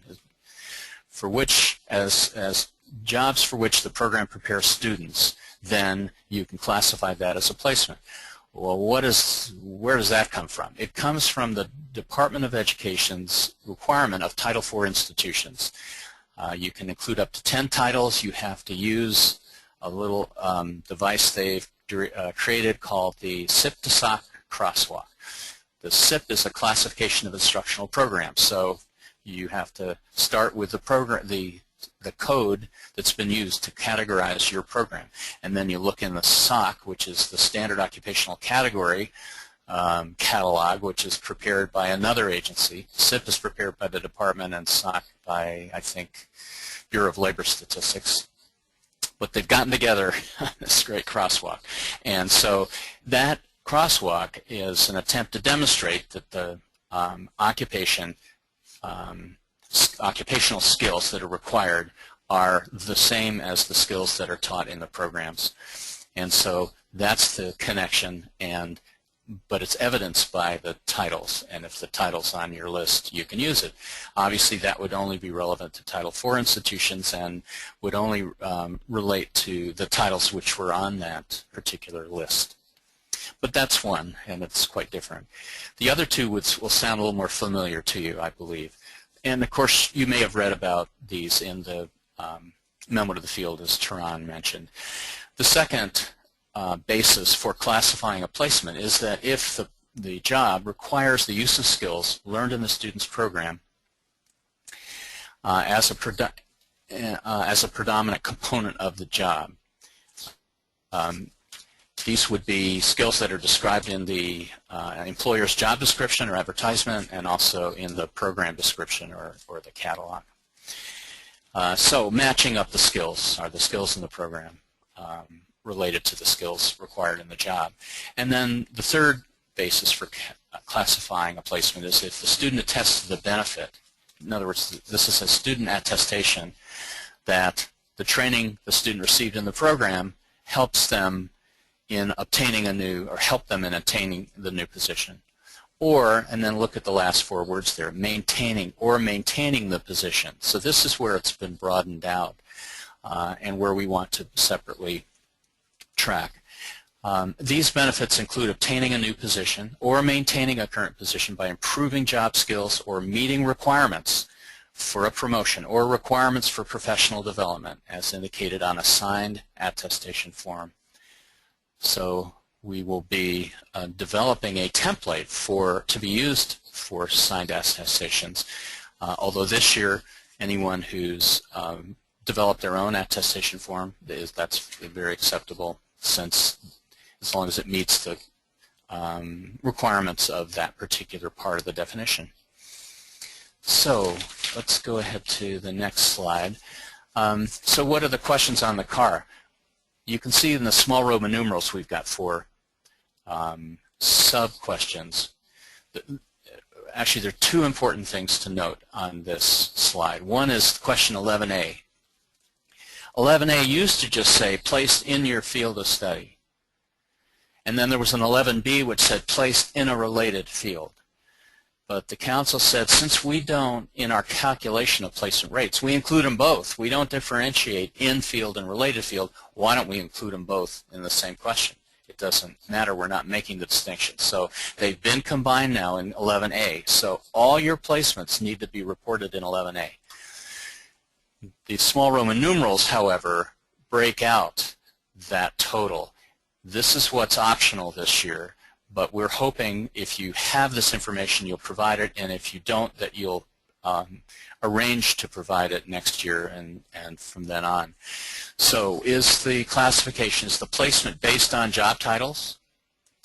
for which, as jobs for which the program prepares students, then you can classify that as a placement. Well, where does that come from? It comes from the Department of Education's requirement of Title IV institutions. You can include up to 10 titles. You have to use a little device they've created called the SIP to SOC crosswalk. The SIP is a classification of instructional programs, so you have to start with the program, the code that's been used to categorize your program, and then you look in the SOC, which is the Standard Occupational Category catalog, which is prepared by another agency. SIP is prepared by the department and SOC by, I think, Bureau of Labor Statistics. But they've gotten together on this great crosswalk. And so that crosswalk is an attempt to demonstrate that the occupational skills that are required are the same as the skills that are taught in the programs. And so that's the connection, but it's evidenced by the titles, and if the title's on your list, you can use it. Obviously, that would only be relevant to Title IV institutions and would only relate to the titles which were on that particular list. But that's one, and it's quite different. The other two will sound a little more familiar to you, I believe. And, of course, you may have read about these in the memo to the field, as Taran mentioned. The second basis for classifying a placement is that if the job requires the use of skills learned in the student's program as a predominant component of the job. These would be skills that are described in the employer's job description or advertisement, and also in the program description or the catalog. So matching up the skills, are the skills in the program related to the skills required in the job. And then the third basis for classifying a placement is if the student attests to the benefit. In other words, this is a student attestation that the training the student received in the program helps them in obtaining a new, or help them in attaining the new position. Or, and then look at the last four words there, maintaining the position. So this is where it's been broadened out and where we want to separately track. These benefits include obtaining a new position or maintaining a current position by improving job skills or meeting requirements for a promotion or requirements for professional development as indicated on a signed attestation form. So we will be developing a template to be used for signed attestations, although this year anyone who's developed their own attestation form, that's very acceptable, since as long as it meets the requirements of that particular part of the definition. So let's go ahead to the next slide. So what are the questions on the CAR? You can see in the small Roman numerals we've got 4 sub-questions. Actually, there are 2 important things to note on this slide. One is question 11A. 11A used to just say placed in your field of study. And then there was an 11B which said placed in a related field. But the council said since we don't, in our calculation of placement rates, we include them both. We don't differentiate in field and related field. Why don't we include them both in the same question? It doesn't matter. We're not making the distinction. So they've been combined now in 11A. So all your placements need to be reported in 11A. The small Roman numerals, however, break out that total. This is what's optional this year, but we're hoping if you have this information, you'll provide it, and if you don't, that you'll arrange to provide it next year and from then on. So is the classification, is the placement based on job titles?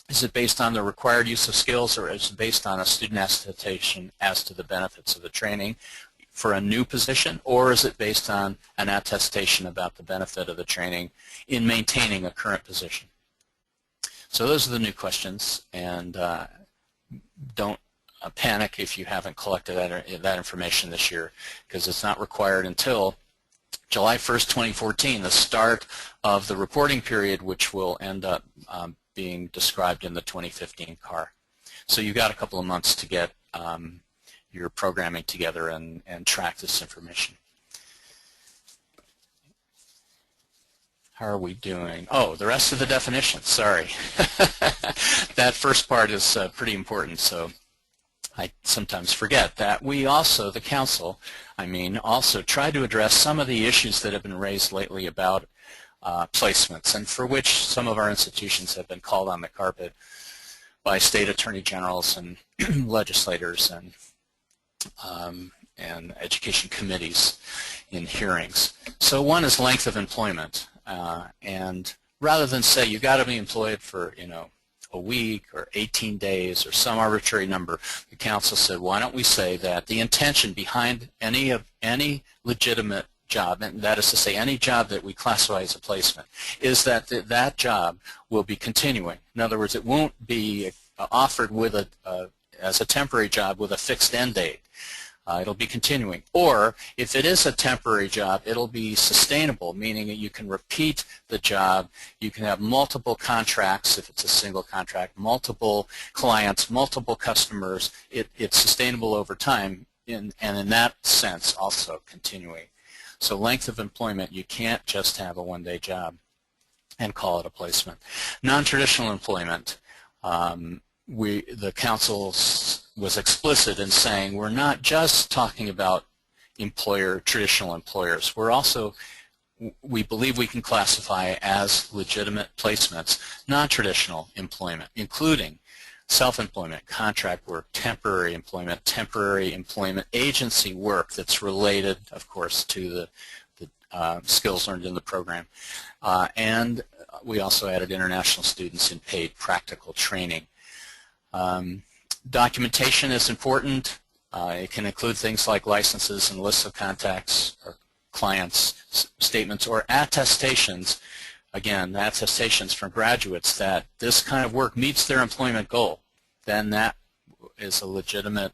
Is it based on the required use of skills, or is it based on a student attestation as to the benefits of the training for a new position, or is it based on an attestation about the benefit of the training in maintaining a current position? So those are the new questions, and don't panic if you haven't collected that information this year, because it's not required until July 1st, 2014, the start of the reporting period, which will end up being described in the 2015 CAR. So you've got a couple of months to get your programming together and track this information. How are we doing? Oh, the rest of the definitions, sorry. That first part is pretty important, so I sometimes forget that we also, the Council, also try to address some of the issues that have been raised lately about placements, and for which some of our institutions have been called on the carpet by state attorney generals and legislators and education committees in hearings. So one is length of employment, and rather than say you got to be employed for a week or 18 days or some arbitrary number, the Council said, why don't we say that the intention behind any legitimate job, and that is to say any job that we classify as a placement, is that that job will be continuing. In other words, it won't be offered with as a temporary job with a fixed end date. It'll be continuing. Or if it is a temporary job, it'll be sustainable, meaning that you can repeat the job, you can have multiple contracts if it's a single contract, multiple clients, multiple customers. It's sustainable over time, and in that sense also continuing. So length of employment, you can't just have a one-day job and call it a placement. Non-traditional employment, the Council was explicit in saying we're not just talking about traditional employers. We believe we can classify as legitimate placements non-traditional employment, including self-employment, contract work, temporary employment agency work that's related, of course, to the skills learned in the program. And we also added international students in paid practical training. Documentation is important. It can include things like licenses and lists of contacts or clients, statements, or attestations. Again, attestations from graduates that this kind of work meets their employment goal. Then that is a legitimate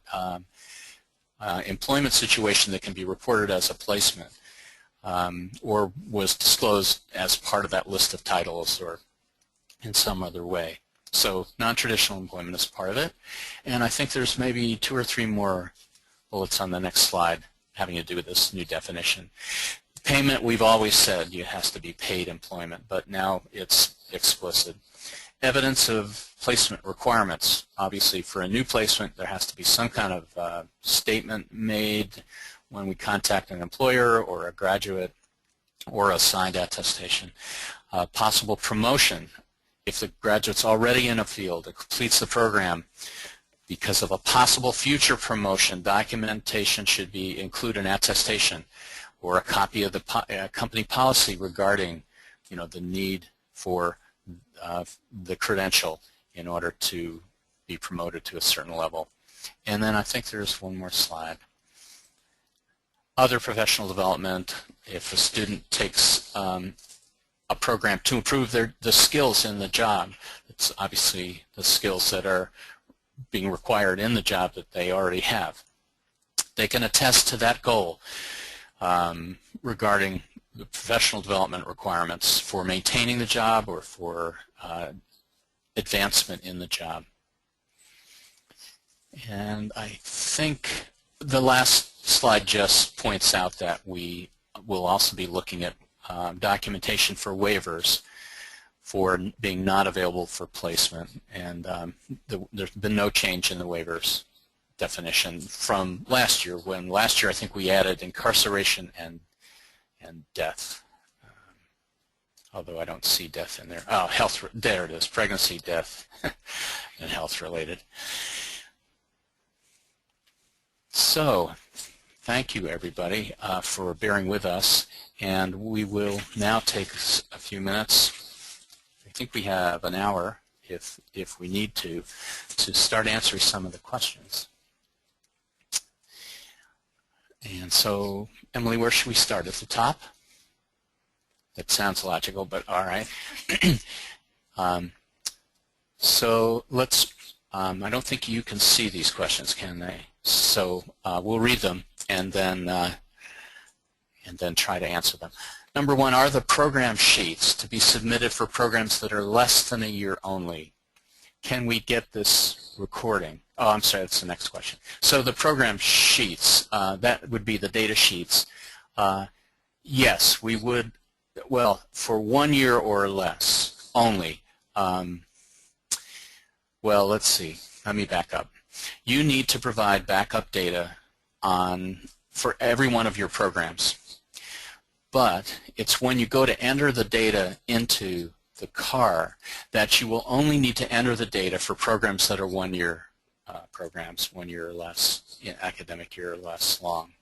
employment situation that can be reported as a placement or was disclosed as part of that list of titles or in some other way. So non-traditional employment is part of it, and I think there's maybe 2 or 3 more bullets on the next slide having to do with this new definition. Payment, we've always said it has to be paid employment, but now it's explicit. Evidence of placement requirements. Obviously, for a new placement, there has to be some kind of statement made when we contact an employer or a graduate or a signed attestation. Possible promotion. If the graduate's already in a field, it completes the program, because of a possible future promotion, documentation should include an attestation or a copy of the company policy regarding, the need for the credential in order to be promoted to a certain level. And then I think there's one more slide. Other professional development. If a student takes a program to improve the skills in the job. It's obviously the skills that are being required in the job that they already have. They can attest to that goal regarding the professional development requirements for maintaining the job or for advancement in the job. And I think the last slide just points out that we will also be looking at documentation for waivers for being not available for placement, and there's been no change in the waivers definition from last year, when last year I think we added incarceration and death, although I don't see death in there. Oh, health, there it is, pregnancy, death, and health related. So thank you everybody for bearing with us. And we will now take a few minutes. I think we have an hour, if we need to start answering some of the questions. And so, Emily, where should we start? At the top? That sounds logical, but all right. So let's, I don't think you can see these questions, can they? So we'll read them and then try to answer them. Number one, are the program sheets to be submitted for programs that are less than a year only? Can we get this recording? Oh, I'm sorry, that's the next question. So the program sheets, that would be the data sheets. Yes, we would, well, for 1 year or less only. Well, let's see. Let me back up. You need to provide backup data for every one of your programs. But it's when you go to enter the data into the CAR that you will only need to enter the data for programs that are 1 year programs, 1 year or less, academic year or less long.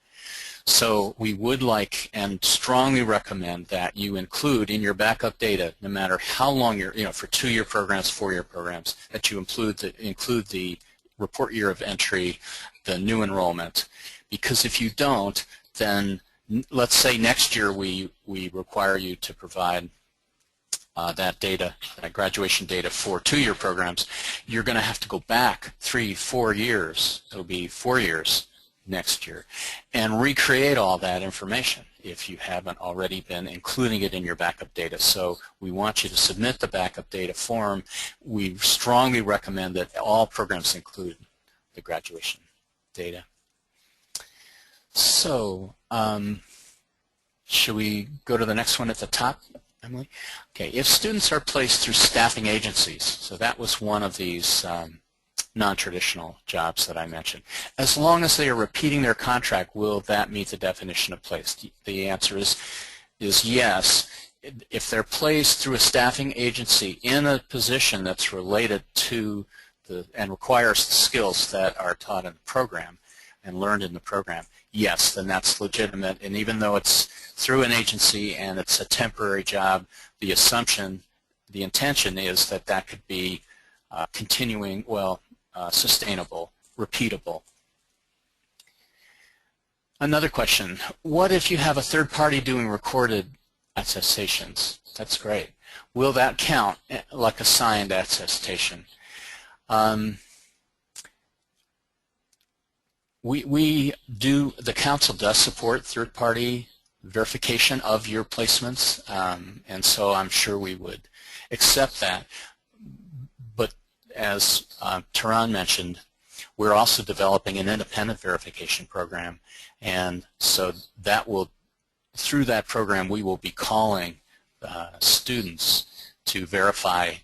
So we would like and strongly recommend that you include in your backup data, no matter how long you're, for 2-year programs, 4-year programs, that you include the report year of entry, the new enrollment. Because if you don't, then let's say next year we require you to provide that data, that graduation data for 2-year programs, you're going to have to go back 3-4 years. It'll be 4 years next year, and recreate all that information if you haven't already been including it in your backup data. So we want you to submit the backup data form. We strongly recommend that all programs include the graduation data. So should we go to the next one at the top, Emily? Okay, if students are placed through staffing agencies, so that was one of these non-traditional jobs that I mentioned. As long as they are repeating their contract, will that meet the definition of placed? The answer is yes. If they're placed through a staffing agency in a position that's related to and requires the skills that are taught in the program and learned in the program, yes, then that's legitimate. And even though it's through an agency and it's a temporary job, the intention is that that could be continuing, sustainable, repeatable. Another question, what if you have a third party doing recorded attestations? That's great. Will that count like a signed attestation? The council does support third party verification of your placements, and so I'm sure we would accept that. But as Taran mentioned, we're also developing an independent verification program, and so through that program we will be calling students to verify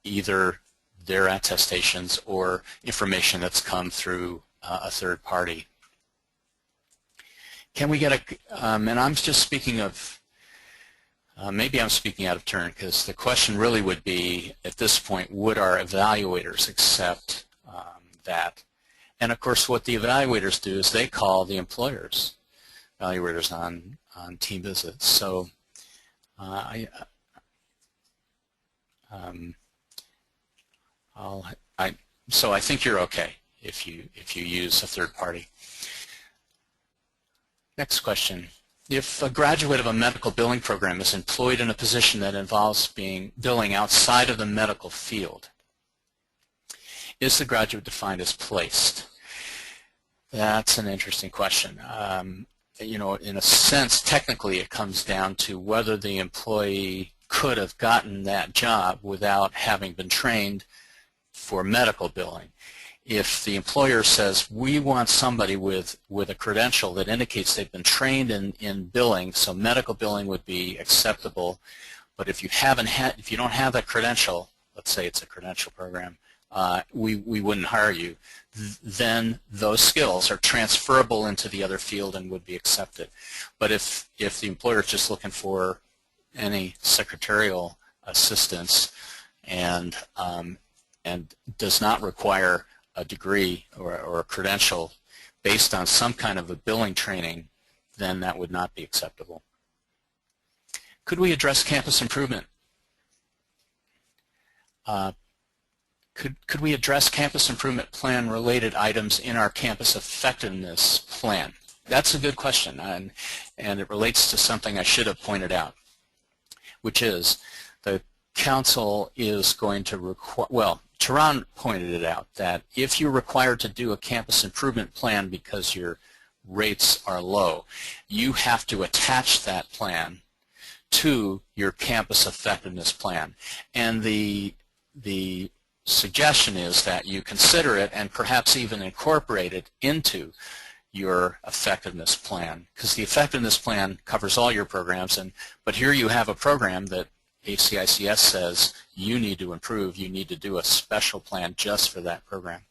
either their attestations or information that's come through a third party. Can we get and I'm just speaking of, maybe I'm speaking out of turn, because the question really would be, at this point, would our evaluators accept that? And of course what the evaluators do is they call the employers, evaluators on team visits. So so I think you're okay if you use a third party. Next question. If a graduate of a medical billing program is employed in a position that involves billing outside of the medical field, is the graduate defined as placed? That's an interesting question. In a sense, technically it comes down to whether the employee could have gotten that job without having been trained for medical billing. If the employer says, we want somebody with a credential that indicates they've been trained in billing, so medical billing would be acceptable, but if you don't have that credential, let's say it's a credential program, we wouldn't hire you, then those skills are transferable into the other field and would be accepted. But if the employer is just looking for any secretarial assistance and does not require a degree or a credential based on some kind of a billing training, then that would not be acceptable. Could we address campus improvement? Could we address campus improvement plan related items in our campus effectiveness plan? That's a good question, and it relates to something I should have pointed out, which is the council is going to require, well, Taran pointed it out, that if you're required to do a campus improvement plan because your rates are low, you have to attach that plan to your campus effectiveness plan. And the suggestion is that you consider it and perhaps even incorporate it into your effectiveness plan, because the effectiveness plan covers all your programs, but here you have a program that HCICS says you need to improve. You need to do a special plan just for that program.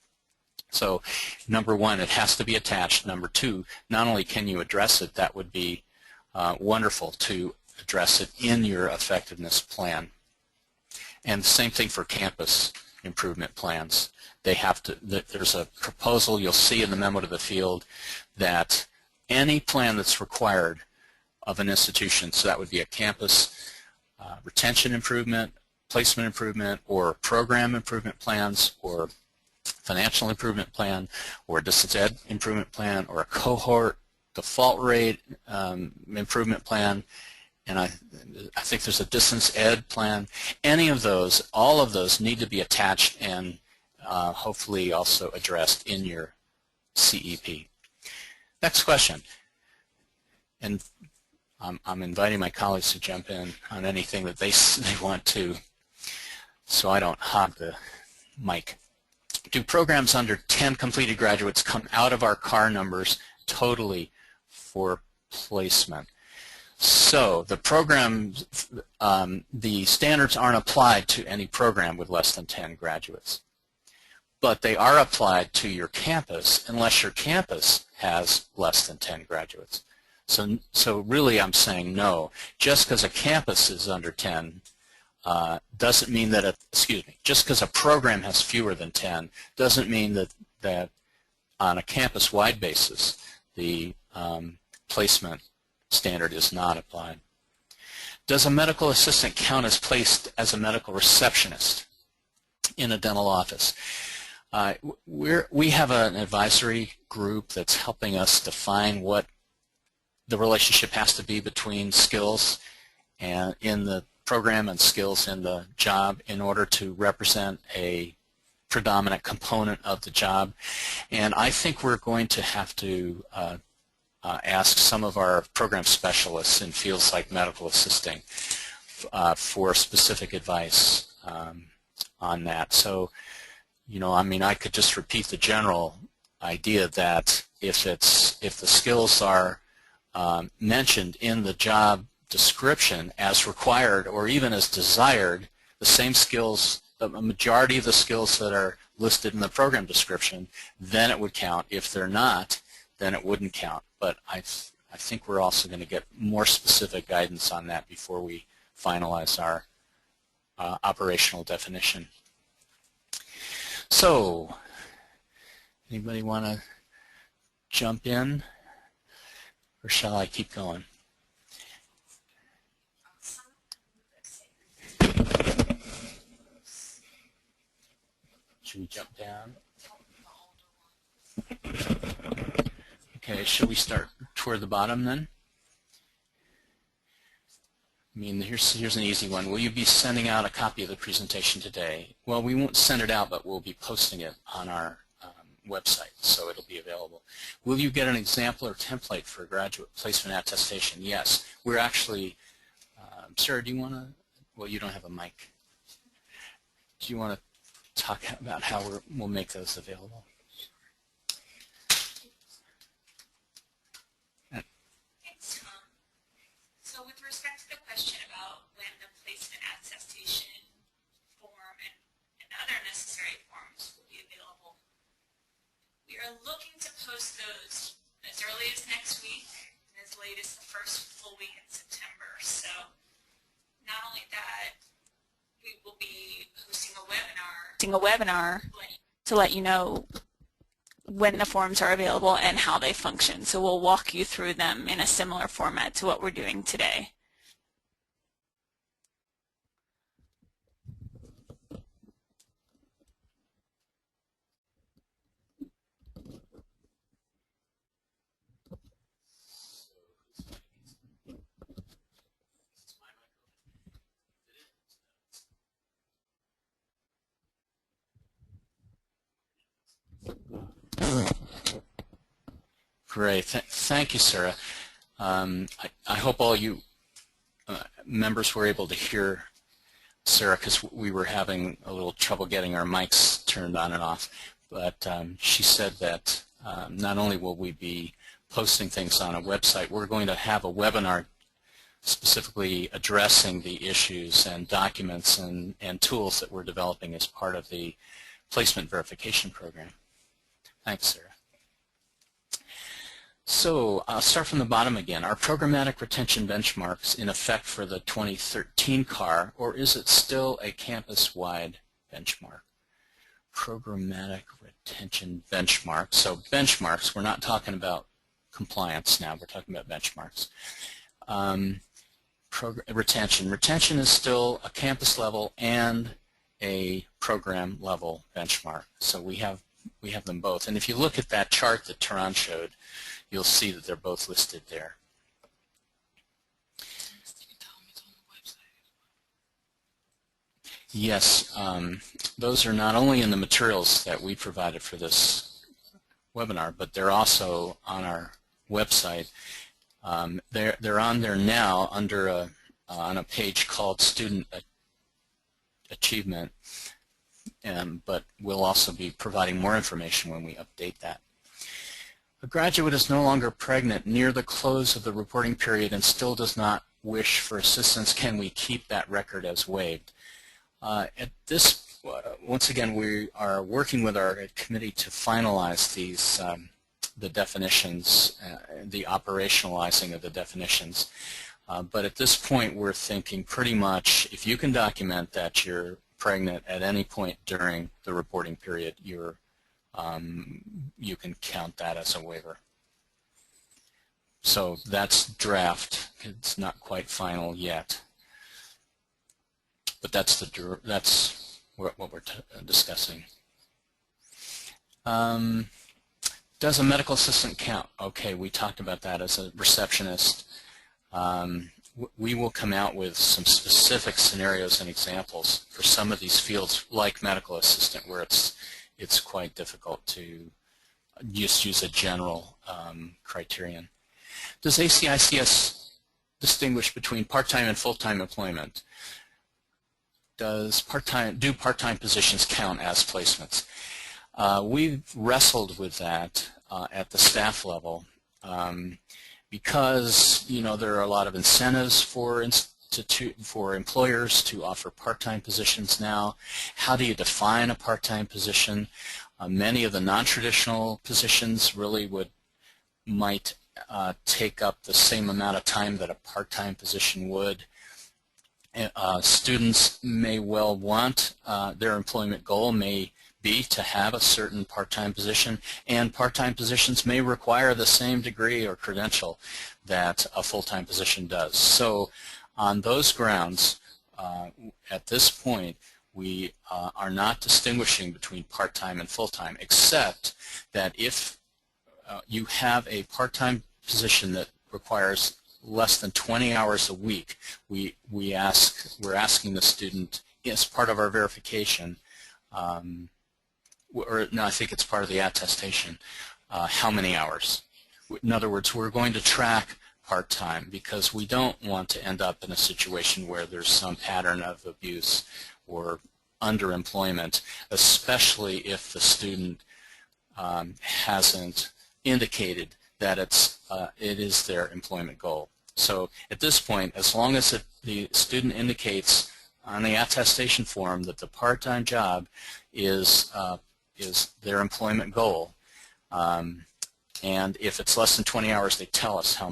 So number one, it has to be attached. Number two, not only can you address it, that would be wonderful to address it in your effectiveness plan. And the same thing for campus improvement plans. They have to, there's a proposal you'll see in the memo to the field that any plan that's required of an institution, so that would be a campus retention improvement, placement improvement, or program improvement plans, or financial improvement plan, or a distance ed improvement plan, or a cohort default rate improvement plan, and I think there's a distance ed plan. Any of those, all of those need to be attached and hopefully also addressed in your CEP. Next question. And I'm inviting my colleagues to jump in on anything that they want to, so I don't hog the mic. Do programs under 10 completed graduates come out of our CAR numbers totally for placement? So the program, the standards aren't applied to any program with less than 10 graduates, but they are applied to your campus unless your campus has less than 10 graduates. So really I'm saying no. Just because a campus is under 10 doesn't mean that, just because a program has fewer than 10 doesn't mean that on a campus-wide basis the placement standard is not applied. Does a medical assistant count as placed as a medical receptionist in a dental office? We have an advisory group that's helping us define what the relationship has to be between skills and in the program and skills in the job in order to represent a predominant component of the job. And I think we're going to have to ask some of our program specialists in fields like medical assisting for specific advice on that. So, you know, I mean, I could just repeat the general idea that if the skills are mentioned in the job description as required or even as desired, the same skills, the majority of the skills that are listed in the program description, then it would count. If they're not, then it wouldn't count. But I think we're also going to get more specific guidance on that before we finalize our operational definition. So, anybody want to jump in, or shall I keep going? Should we jump down? Okay, should we start toward the bottom then? I mean, here's an easy one. Will you be sending out a copy of the presentation today? Well, we won't send it out, but we'll be posting it on our website, so it'll be available. Will you get an example or template for graduate placement attestation? Yes. We're actually, Sarah, do you want to, well, you don't have a mic. Do you want to talk about how we'll make those available? Thanks, Tom. So with respect to the question about when the placement attestation form and other necessary forms will be available, we are looking to post those as early as next week and as late as the first full week in September. So not only that, we will be hosting a webinar to let you know when the forms are available and how they function. So we'll walk you through them in a similar format to what we're doing today. Great. Thank you, Sarah. I hope all you members were able to hear Sarah because we were having a little trouble getting our mics turned on and off. But she said that not only will we be posting things on a website, we're going to have a webinar specifically addressing the issues and documents and tools that we're developing as part of the placement verification program. Thanks, Sarah. So I'll start from the bottom again. Are programmatic retention benchmarks in effect for the 2013 CAR, or is it still a campus-wide benchmark? Programmatic retention benchmarks. So benchmarks, we're not talking about compliance now, we're talking about benchmarks. Retention. Retention is still a campus level and a program level benchmark. So we have them both. And if you look at that chart that Taran showed, you'll see that they're both listed there. Yes, those are not only in the materials that we provided for this webinar, but they're also on our website. They're on there now under on a page called Student Achievement, but we'll also be providing more information when we update that. A graduate is no longer pregnant near the close of the reporting period and still does not wish for assistance. Can we keep that record as waived? At this, once again, we are working with our committee to finalize these the definitions, the operationalizing of the definitions. But at this point, we're thinking pretty much if you can document that you're pregnant at any point during the reporting period, you can count that as a waiver. So that's draft. It's not quite final yet, but that's what we're discussing. Does a medical assistant count? Okay, we talked about that as a receptionist. We will come out with some specific scenarios and examples for some of these fields, like medical assistant, where it's quite difficult to just use a general criterion. Does ACICS distinguish between part-time and full-time employment? Do part-time positions count as placements? We've wrestled with that at the staff level because there are a lot of incentives for employers to offer part-time positions now. How do you define a part-time position? Many of the non-traditional positions really might take up the same amount of time that a part-time position would. Students may well want, their employment goal may be to have a certain part-time position, and part-time positions may require the same degree or credential that a full-time position does. So on those grounds, at this point, we are not distinguishing between part-time and full-time, except that if you have a part-time position that requires less than 20 hours a week, we're asking the student, as part of our verification, or no, I think it's part of the attestation, how many hours. In other words, we're going to track part-time because we don't want to end up in a situation where there's some pattern of abuse or underemployment, especially if the student hasn't indicated that it is their employment goal. So at this point, as long as the student indicates on the attestation form that the part-time job is their employment goal, and if it's less than 20 hours, they tell us how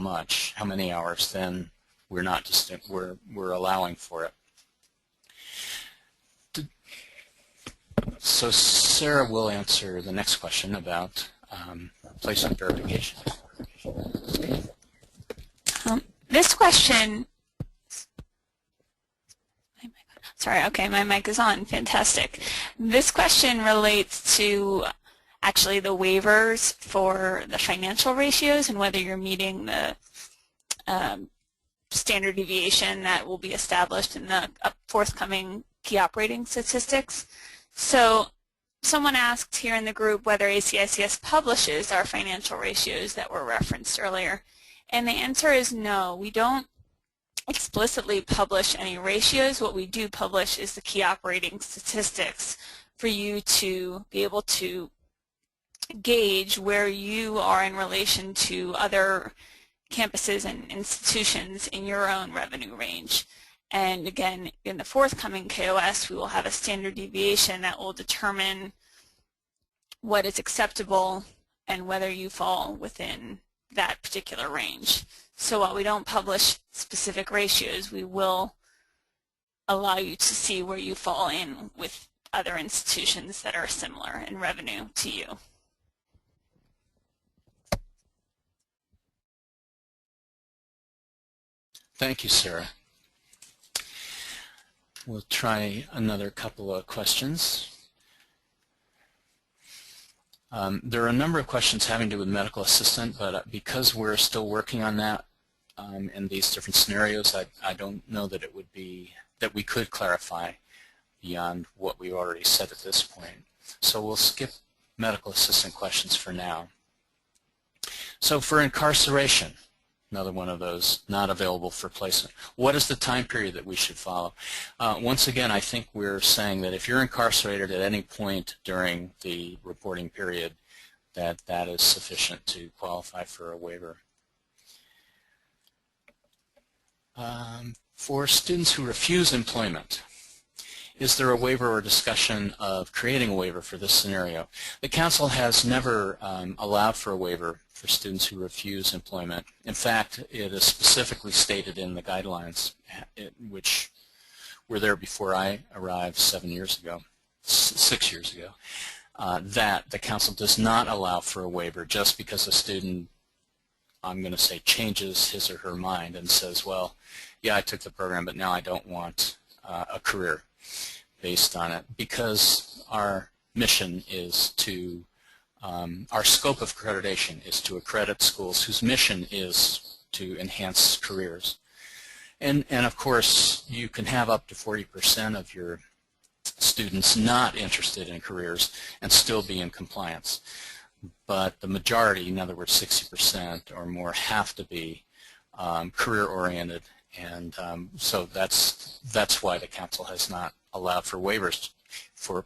many hours, then we're allowing for it. So Sarah will answer the next question about placement verification. This question, sorry, okay, my mic is on, fantastic. This question relates to actually the waivers for the financial ratios and whether you're meeting the standard deviation that will be established in the forthcoming key operating statistics. So someone asked here in the group whether ACICS publishes our financial ratios that were referenced earlier. And the answer is no. We don't explicitly publish any ratios. What we do publish is the key operating statistics for you to be able to gauge where you are in relation to other campuses and institutions in your own revenue range. And again, in the forthcoming KOS, we will have a standard deviation that will determine what is acceptable and whether you fall within that particular range. So while we don't publish specific ratios, we will allow you to see where you fall in with other institutions that are similar in revenue to you. Thank you, Sarah. We'll try another couple of questions. There are a number of questions having to do with medical assistant, but because we're still working on that in these different scenarios, I don't know that it would be, that we could clarify beyond what we already said at this point. So we'll skip medical assistant questions for now. So for incarceration, another one of those not available for placement. What is the time period that we should follow? Once again, I think we're saying that if you're incarcerated at any point during the reporting period, that is sufficient to qualify for a waiver. For students who refuse employment, is there a waiver or discussion of creating a waiver for this scenario? The Council has never allowed for a waiver for students who refuse employment. In fact, it is specifically stated in the guidelines, which were there before I arrived 6 years ago, that the Council does not allow for a waiver just because a student, I'm going to say, changes his or her mind and says, well, yeah, I took the program, but now I don't want a career based on it, because our mission is to, our scope of accreditation is to accredit schools whose mission is to enhance careers. And of course, you can have up to 40% of your students not interested in careers and still be in compliance. But the majority, in other words 60% or more, have to be career-oriented. And so that's why the Council has not allowed for waivers for,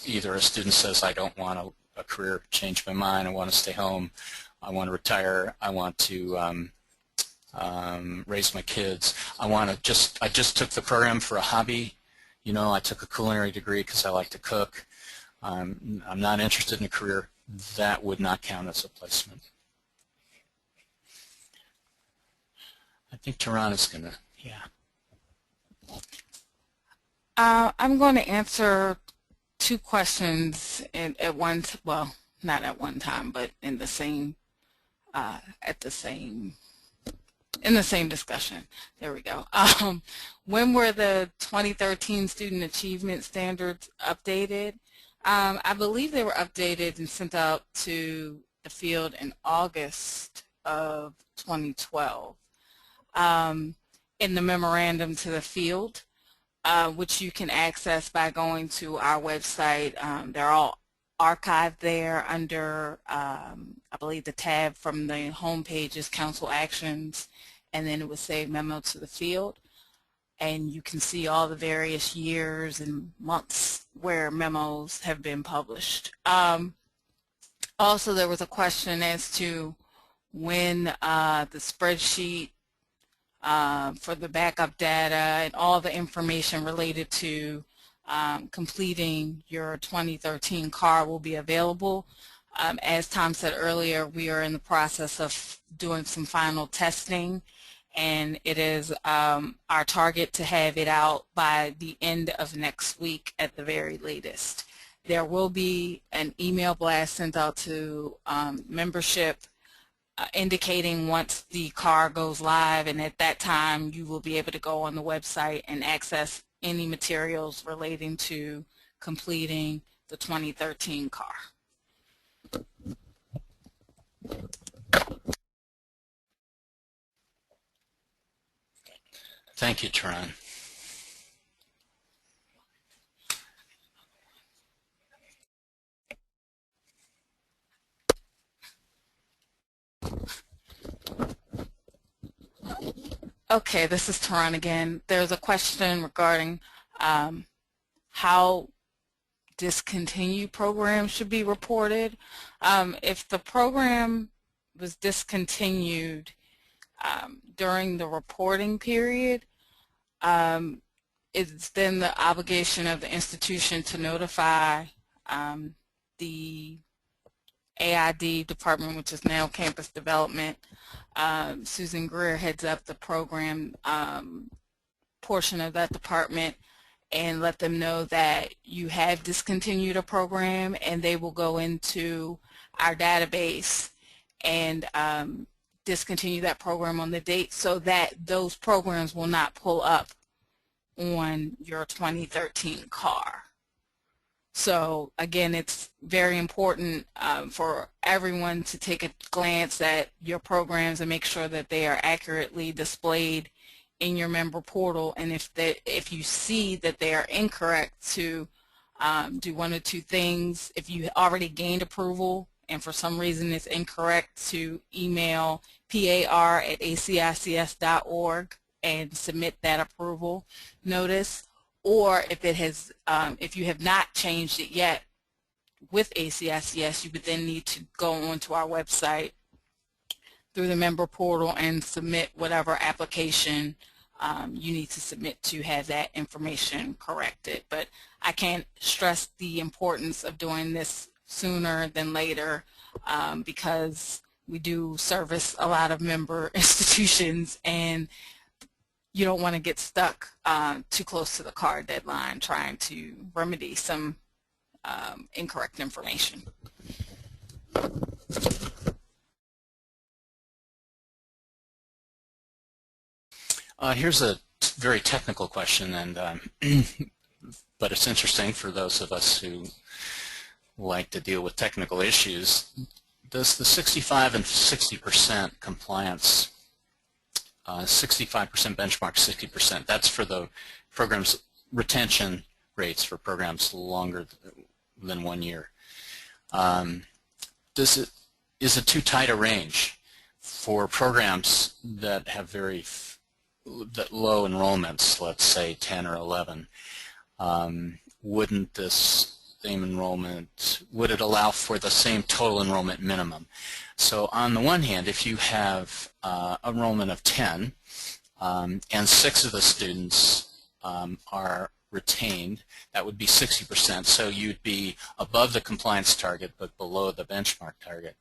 either a student says, I don't want a career, change my mind, I want to stay home, I want to retire, I want to raise my kids, I just took the program for a hobby, you know, I took a culinary degree because I like to cook, I'm not interested in a career. That would not count as a placement. I think Tehran is going to, yeah. I'm going to answer two questions at one, well, not at one time, but in the same, in the same discussion. There we go. When were the 2013 Student Achievement Standards updated? I believe they were updated and sent out to the field in August of 2012 in the memorandum to the field, which you can access by going to our website. They're all archived there under, I believe the tab from the home page is Council Actions, and then it would say Memo to the Field. And you can see all the various years and months where memos have been published. Also, there was a question as to when the spreadsheet for the backup data and all the information related to completing your 2013 CAR will be available. As Tom said earlier, we are in the process of doing some final testing, and it is our target to have it out by the end of next week at the very latest. There will be an email blast sent out to membership indicating once the CAR goes live, and at that time you will be able to go on the website and access any materials relating to completing the 2013 CAR. Thank you, Tehran. Okay, this is Taran again. There's a question regarding how discontinued programs should be reported. If the program was discontinued during the reporting period, it's then the obligation of the institution to notify the AID department, which is now Campus Development. Susan Greer heads up the program portion of that department, and let them know that you have discontinued a program, and they will go into our database and discontinue that program on the date so that those programs will not pull up on your 2013 CAR. So again, it's very important for everyone to take a glance at your programs and make sure that they are accurately displayed in your member portal, and if you see that they are incorrect, to do one or two things. If you already gained approval and for some reason it's incorrect, to email par@acics.org and submit that approval notice. Or if it has, if you have not changed it yet with ACICS, you would then need to go onto our website through the member portal and submit whatever application you need to submit to have that information corrected. But I can't stress the importance of doing this sooner than later because we do service a lot of member institutions, and you don't want to get stuck too close to the CAR deadline trying to remedy some incorrect information. Here's a very technical question, and but it's interesting for those of us who like to deal with technical issues. Does the 65 and 60% compliance, 65% benchmark, 60%, that's for the program's retention rates for programs longer than 1 year. Is it too tight a range for programs that have very low enrollments, let's say 10 or 11? Wouldn't this same enrollment, would it allow for the same total enrollment minimum? So on the one hand, if you have enrollment of 10 and 6 of the students are retained, that would be 60%. So you'd be above the compliance target but below the benchmark target.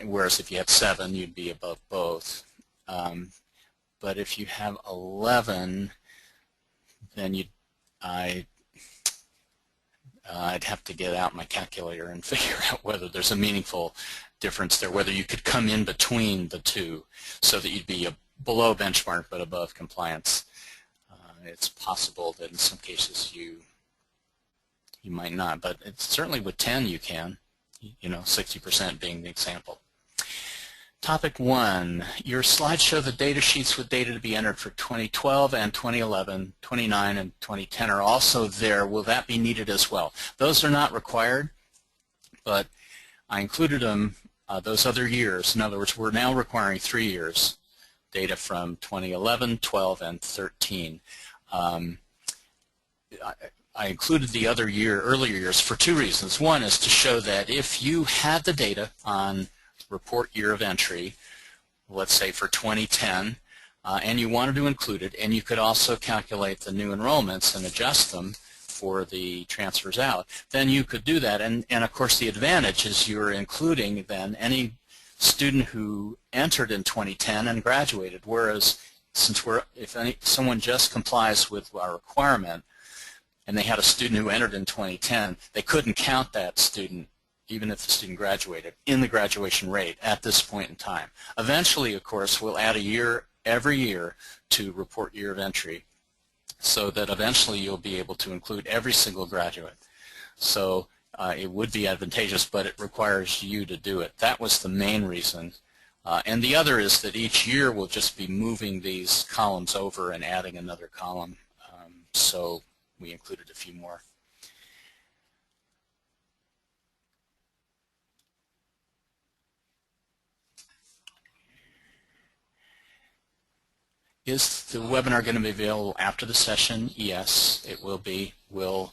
Whereas if you had 7, you'd be above both. But if you have 11, then I'd have to get out my calculator and figure out whether there's a meaningful difference there, whether you could come in between the two so that you'd be below benchmark but above compliance. It's possible that in some cases you might not, but it's certainly with 10 you can, 60% being the example. Topic 1, your slides show the data sheets with data to be entered for 2012 and 2011, 29 and 2010 are also there. Will that be needed as well? Those are not required, but I included them those other years. In other words, we're now requiring 3 years data from 2011, 12, and 13. I included the earlier years for 2 reasons. One is to show that if you had the data on report year of entry, let's say for 2010, and you wanted to include it, and you could also calculate the new enrollments and adjust them for the transfers out, then you could do that. And of course the advantage is you're including then any student who entered in 2010 and graduated, whereas since someone just complies with our requirement and they had a student who entered in 2010, they couldn't count that student even if the student graduated in the graduation rate at this point in time. Eventually, of course, we'll add a year every year to report year of entry so that eventually you'll be able to include every single graduate. So it would be advantageous, but it requires you to do it. That was the main reason. And the other is that each year we'll just be moving these columns over and adding another column. So we included a few more. Is the webinar going to be available after the session? Yes, it will be. We'll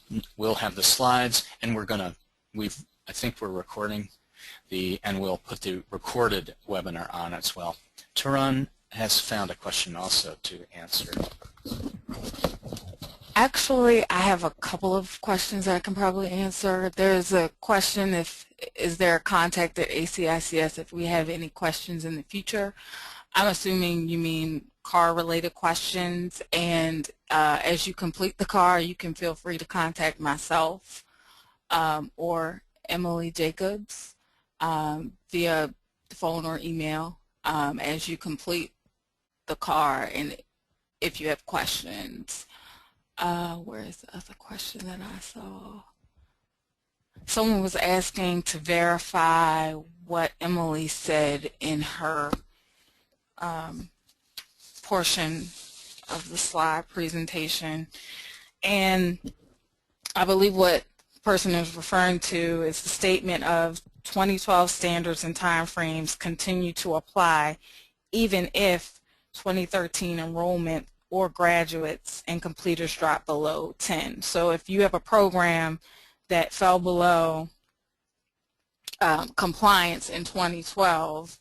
have the slides, and I think we're recording and we'll put the recorded webinar on as well. Turan has found a question also to answer. Actually, I have a couple of questions I can probably answer. There's a question, is there a contact at ACICS if we have any questions in the future? I'm assuming you mean car-related questions, and as you complete the car, you can feel free to contact myself or Emily Jacobs via phone or email as you complete the car, and if you have questions. Where is the other question that I saw? Someone was asking to verify what Emily said in her portion of the slide presentation, and I believe what the person is referring to is the statement of 2012 standards and timeframes continue to apply even if 2013 enrollment or graduates and completers drop below 10. So if you have a program that fell below compliance in 2012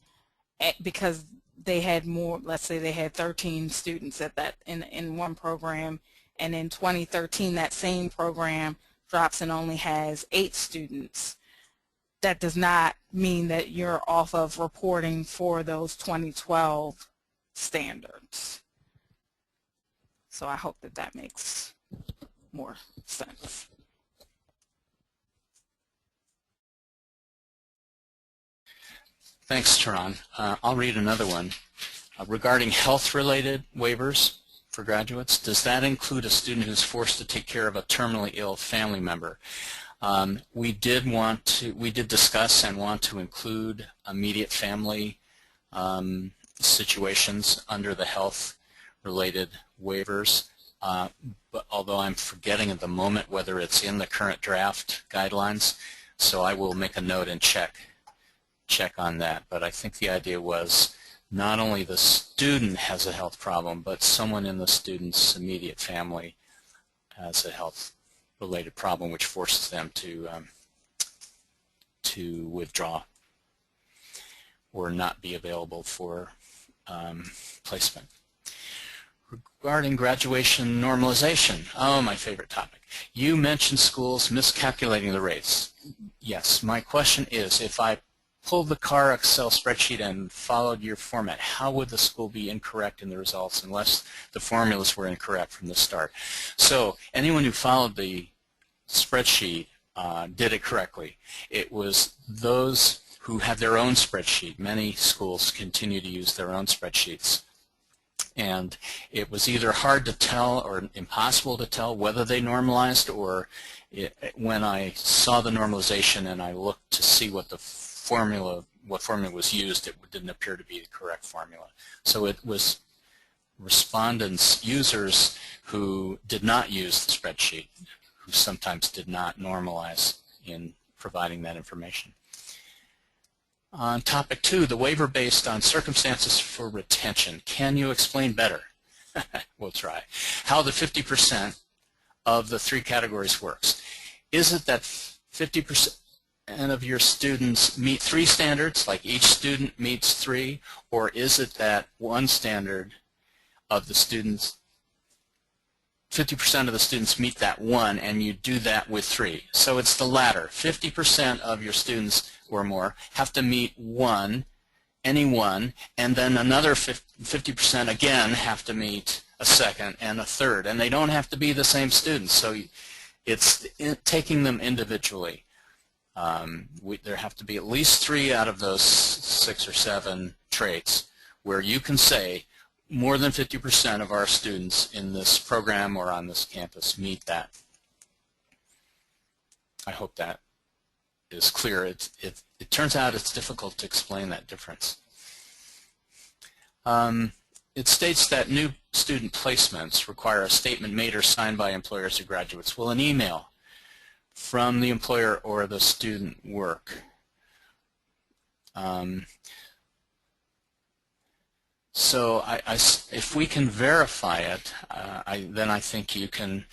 because they had more, let's say they had 13 students at that in one program, and in 2013 that same program drops and only has 8 students, that does not mean that you're off of reporting for those 2012 standards. So I hope that that makes more sense. Thanks, Turan. I'll read another one. Regarding health-related waivers for graduates, does that include a student who's forced to take care of a terminally ill family member? We did discuss and want to include immediate family situations under the health-related waivers, but although I'm forgetting at the moment whether it's in the current draft guidelines, so I will make a note and check on that. But I think the idea was not only the student has a health problem, but someone in the student's immediate family has a health-related problem which forces them to withdraw or not be available for placement. Regarding graduation normalization, oh, my favorite topic. You mentioned schools miscalculating the rates. Yes, my question is, if I pulled the CAR Excel spreadsheet and followed your format, how would the school be incorrect in the results unless the formulas were incorrect from the start? So anyone who followed the spreadsheet did it correctly. It was those who had their own spreadsheet. Many schools continue to use their own spreadsheets. And it was either hard to tell or impossible to tell whether they normalized, or when I saw the normalization and I looked to see what formula was used, it didn't appear to be the correct formula. So it was respondents, users who did not use the spreadsheet, who sometimes did not normalize in providing that information. On topic 2, the waiver based on circumstances for retention. Can you explain better? We'll try. How the 50% of the 3 categories works. Is it that 50% of your students meet 3 standards, like each student meets 3, or is it that one standard of the students, 50% of the students meet that one and you do that with 3? So it's the latter. 50% of your students or more have to meet any one, and then another 50% again have to meet a second and a third, and they don't have to be the same students. So it's taking them individually. There have to be at least 3 out of those 6 or 7 traits where you can say more than 50% of our students in this program or on this campus meet that. I hope that is clear. It turns out it's difficult to explain that difference. It states that new student placements require a statement made or signed by employers or graduates. Will an email from the employer or the student work? So if we can verify it, then I think you can,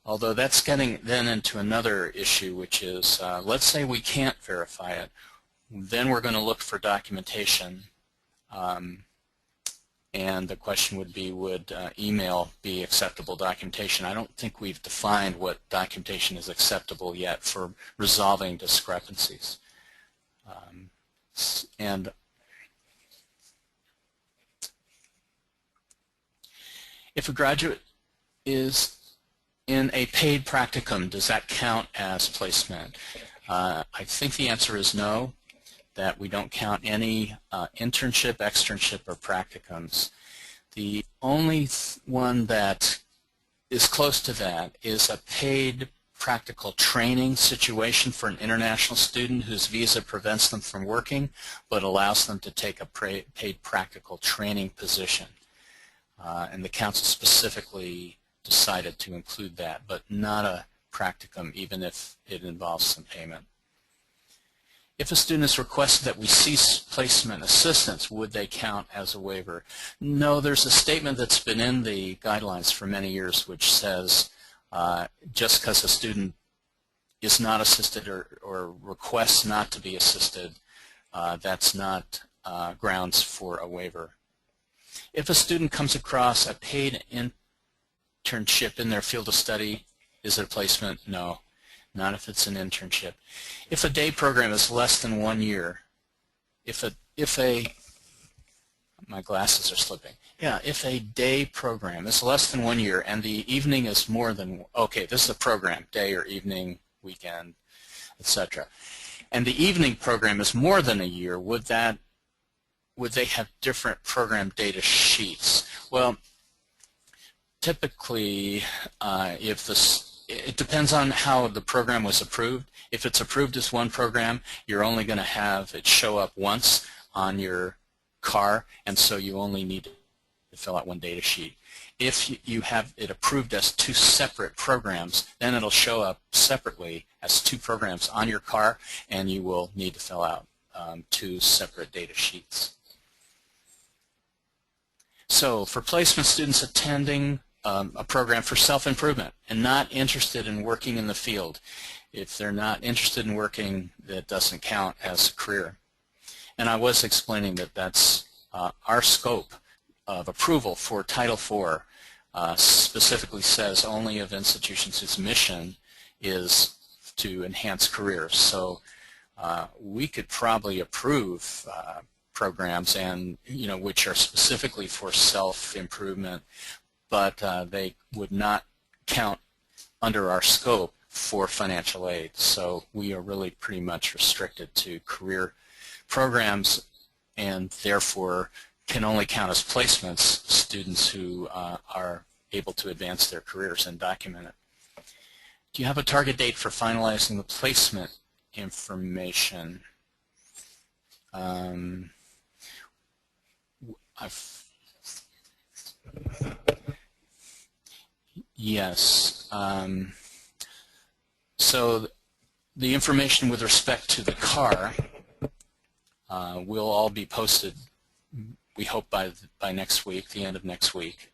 although that's getting then into another issue, which is, let's say we can't verify it, then we're going to look for documentation. And the question would be, would email be acceptable documentation? I don't think we've defined what documentation is acceptable yet for resolving discrepancies. And if a graduate is in a paid practicum, does that count as placement? I think the answer is no, that we don't count any internship, externship, or practicums. The only one that is close to that is a paid practical training situation for an international student whose visa prevents them from working but allows them to take a paid practical training position. And the council specifically decided to include that, but not a practicum, even if it involves some payment. If a student has requested that we cease placement assistance, would they count as a waiver? No, there's a statement that's been in the guidelines for many years which says just because a student is not assisted or requests not to be assisted, that's not grounds for a waiver. If a student comes across a paid internship in their field of study, is it a placement? No. Not if it's an internship. If a day program is less than 1 year, my glasses are slipping. Yeah, if a day program is less than 1 year and the evening is more than, okay, this is a program, day or evening, weekend, etc. And the evening program is more than a year, would they have different program data sheets? Well, typically, it depends on how the program was approved. If it's approved as one program, you're only going to have it show up once on your car, and so you only need to fill out one data sheet. If you have it approved as 2 separate programs, then it'll show up separately as 2 programs on your car, and you will need to fill out 2 separate data sheets. So for placement students attending a program for self-improvement and not interested in working in the field, if they're not interested in working, that doesn't count as a career. And I was explaining that that's our scope of approval for Title IV specifically says only of institutions whose mission is to enhance careers. So we could probably approve programs and which are specifically for self-improvement, but they would not count under our scope for financial aid. So we are really pretty much restricted to career programs, and therefore can only count as placements students who are able to advance their careers and document it. Do you have a target date for finalizing the placement information? Yes. So the information with respect to the car will all be posted, we hope, by next week, the end of next week.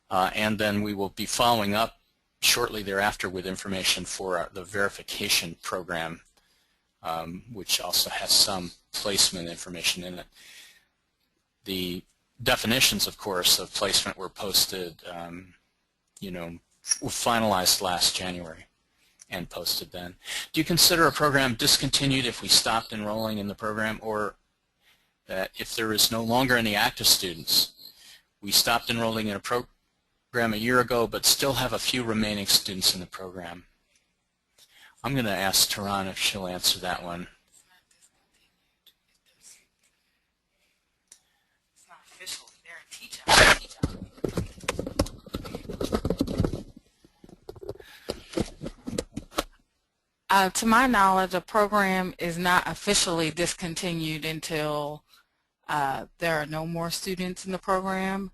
And then we will be following up shortly thereafter with information for the verification program, which also has some placement information in it. The definitions, of course, of placement were posted, were finalized last January and posted then. Do you consider a program discontinued if we stopped enrolling in the program, or that if there is no longer any active students? We stopped enrolling in a program a year ago but still have a few remaining students in the program. I'm going to ask Taran if she'll answer that one. It's not official. They're a teacher. To my knowledge, a program is not officially discontinued until there are no more students in the program.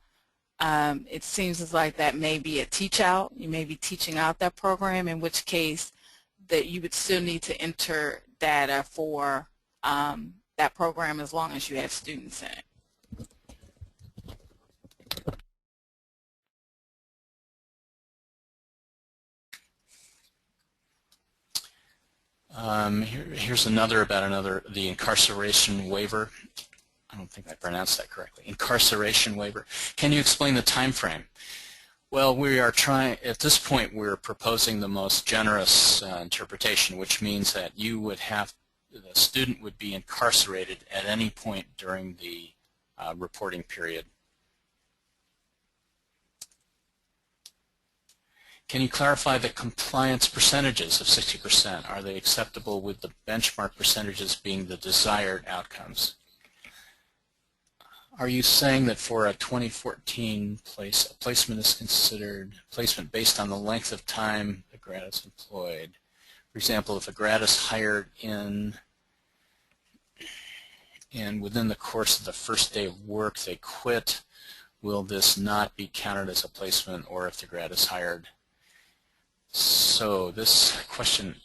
It seems like that may be a teach out. You may be teaching out that program, in which case that you would still need to enter data for that program as long as you have students in it. Here's another about the incarceration waiver. I don't think I pronounced that correctly. Incarceration waiver. Can you explain the time frame? Well, we are trying, at this point, we're proposing the most generous interpretation, which means that you would have, the student would be incarcerated at any point during the reporting period. Can you clarify the compliance percentages of 60%? Are they acceptable with the benchmark percentages being the desired outcomes? Are you saying that for a 2014 placement is considered placement based on the length of time the grad is employed? For example, if a grad is hired in and within the course of the first day of work they quit, will this not be counted as a placement, or if the grad is hired? So this question,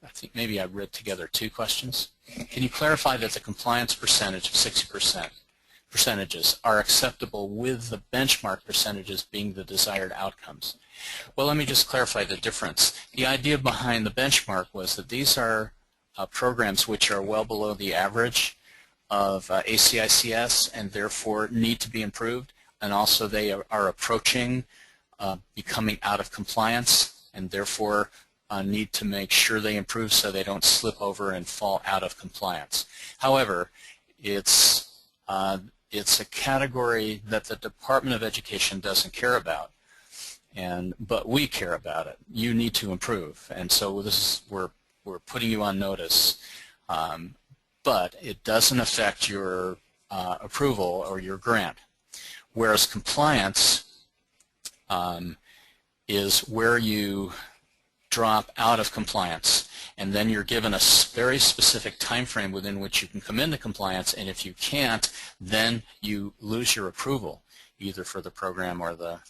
I think maybe I read together two questions. Can you clarify that the compliance percentage of 60% percentages are acceptable with the benchmark percentages being the desired outcomes? Well, let me just clarify the difference. The idea behind the benchmark was that these are programs which are well below the average of ACICS and therefore need to be improved, and also they are approaching becoming out of compliance and therefore need to make sure they improve so they don't slip over and fall out of compliance. However, it's a category that the Department of Education doesn't care about, but we care about it. You need to improve, and so this is, we're putting you on notice, but it doesn't affect your approval or your grant. Whereas compliance is where you drop out of compliance, and then you're given a very specific time frame within which you can come into compliance, and if you can't, then you lose your approval, either for the program or the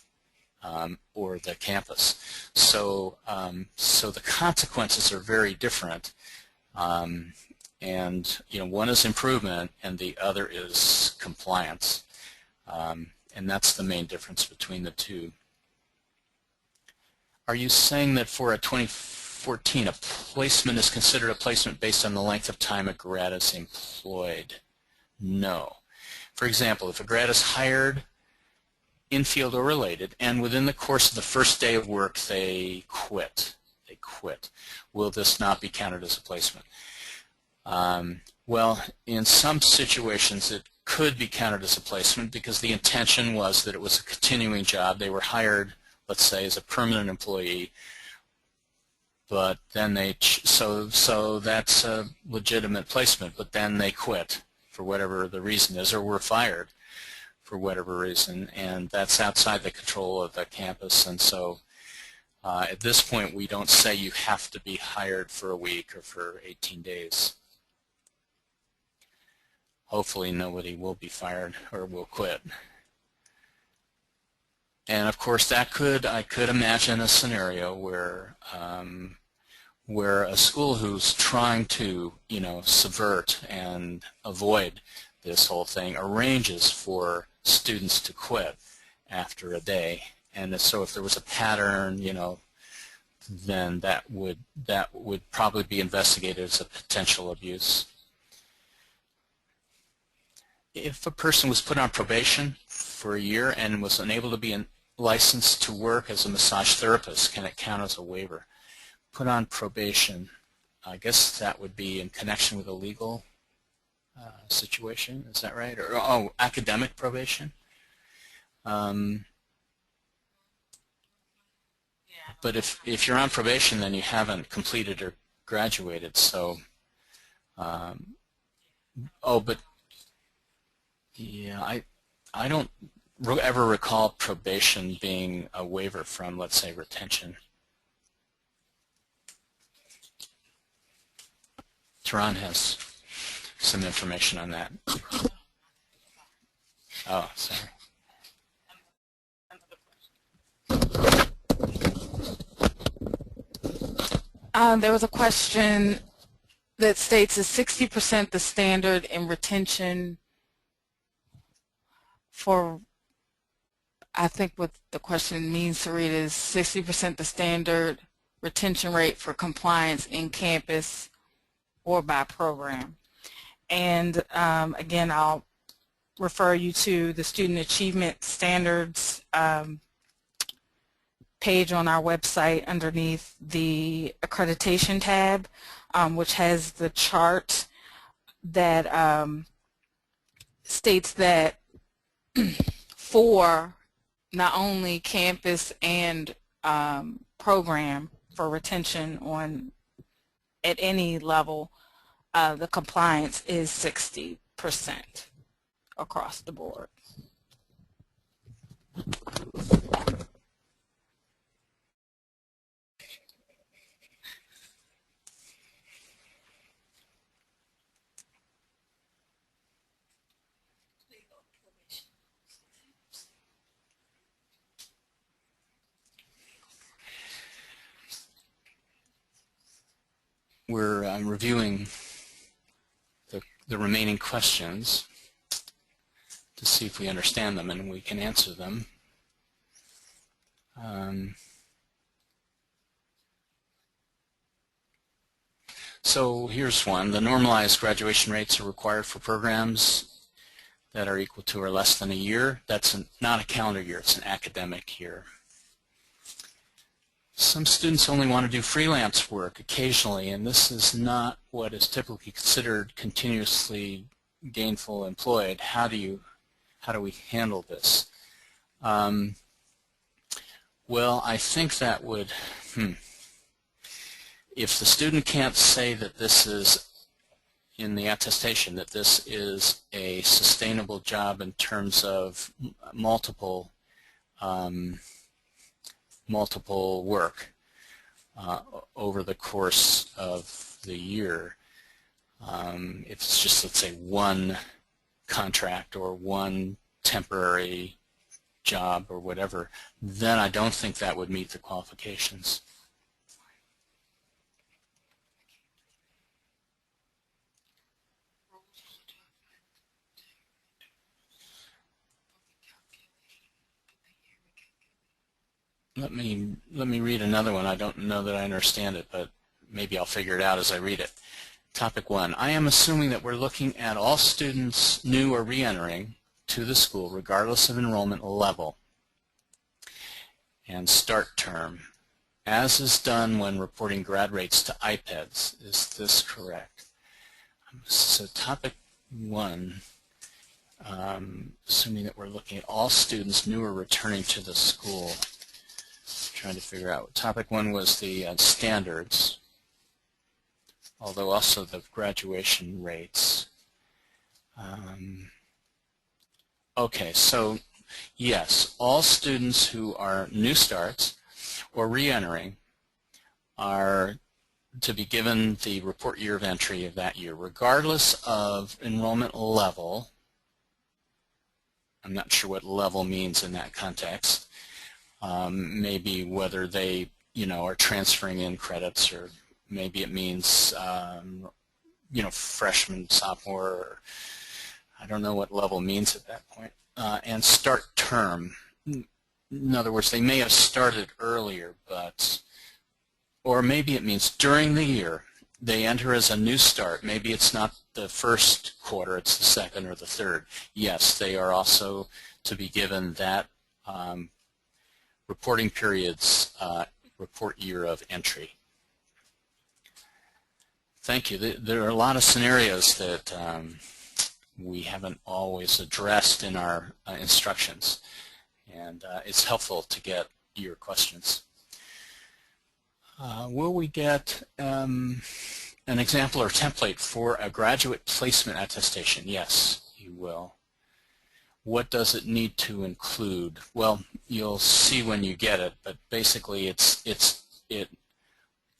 campus. So the consequences are very different, and one is improvement and the other is compliance, and that's the main difference between the two. Are you saying that for a 2014 a placement is considered a placement based on the length of time a grad is employed? No. For example, if a grad is hired in field or related and within the course of the first day of work they quit, will this not be counted as a placement? Well, in some situations it could be counted as a placement because the intention was that it was a continuing job. They were hired, let's say, as a permanent employee, but then so that's a legitimate placement, but then they quit for whatever the reason is, or were fired for whatever reason, and that's outside the control of the campus. And so at this point we don't say you have to be hired for a week or for 18 days. Hopefully nobody will be fired or will quit. And of course, I could imagine a scenario where a school who's trying to, subvert and avoid this whole thing arranges for students to quit after a day. And so if there was a pattern, then that would probably be investigated as a potential abuse. If a person was put on probation for a year and was unable to be licensed to work as a massage therapist, can it count as a waiver? Put on probation, I guess that would be in connection with a legal situation, is that right? Or academic probation? But if you're on probation, then you haven't completed or graduated, so but yeah, I don't ever recall probation being a waiver from, let's say, retention. Tehran has some information on that. Oh, sorry. There was a question that states, is 60% the standard in retention for, I think what the question means to read is 60% the standard retention rate for compliance in campus or by program. And again, I'll refer you to the Student Achievement Standards page on our website underneath the accreditation tab, which has the chart that states that for not only campus and program for retention on at any level, the compliance is 60% across the board. We're reviewing the remaining questions to see if we understand them and we can answer them. So here's one. The normalized graduation rates are required for programs that are equal to or less than a year. That's not a calendar year, it's an academic year. Some students only want to do freelance work occasionally, and this is not what is typically considered continuously gainful employed. How do we handle this? Well, I think that would, if the student can't say that this is, in the attestation, that this is a sustainable job in terms of multiple work over the course of the year. If it's just, let's say, one contract or one temporary job or whatever, then I don't think that would meet the qualifications. Let me read another one. I don't know that I understand it, but maybe I'll figure it out as I read it. Topic 1. I am assuming that we're looking at all students new or re-entering to the school regardless of enrollment level and start term, as is done when reporting grad rates to IPEDS. Is this correct? So topic 1, assuming that we're looking at all students new or returning to the school. Trying to figure out. Topic 1 was the standards, although also the graduation rates. Okay, so yes, all students who are new starts or re-entering are to be given the report year of entry of that year, regardless of enrollment level. I'm not sure what level means in that context. Maybe whether they, are transferring in credits, or maybe it means, freshman, sophomore, or I don't know what level means at that point. And start term. In other words, they may have started earlier, or maybe it means during the year they enter as a new start. Maybe it's not the first quarter, it's the second or the third. Yes, they are also to be given that reporting period's report year of entry. Thank you. There are a lot of scenarios that we haven't always addressed in our instructions, and it's helpful to get your questions. Will we get an example or template for a graduate placement attestation? Yes, you will. What does it need to include? Well, you'll see when you get it, but basically it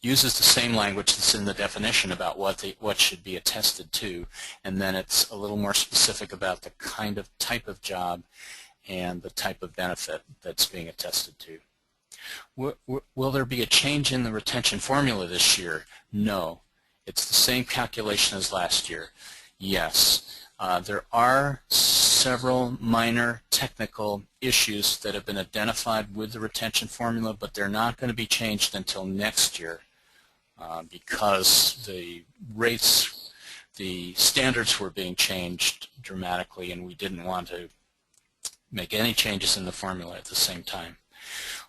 uses the same language that's in the definition about what should be attested to, and then it's a little more specific about the type of job and the type of benefit that's being attested to. Will there be a change in the retention formula this year? No. It's the same calculation as last year. Yes. There are several minor technical issues that have been identified with the retention formula, but they're not going to be changed until next year. because the rates, the standards were being changed dramatically, and we didn't want to make any changes in the formula at the same time.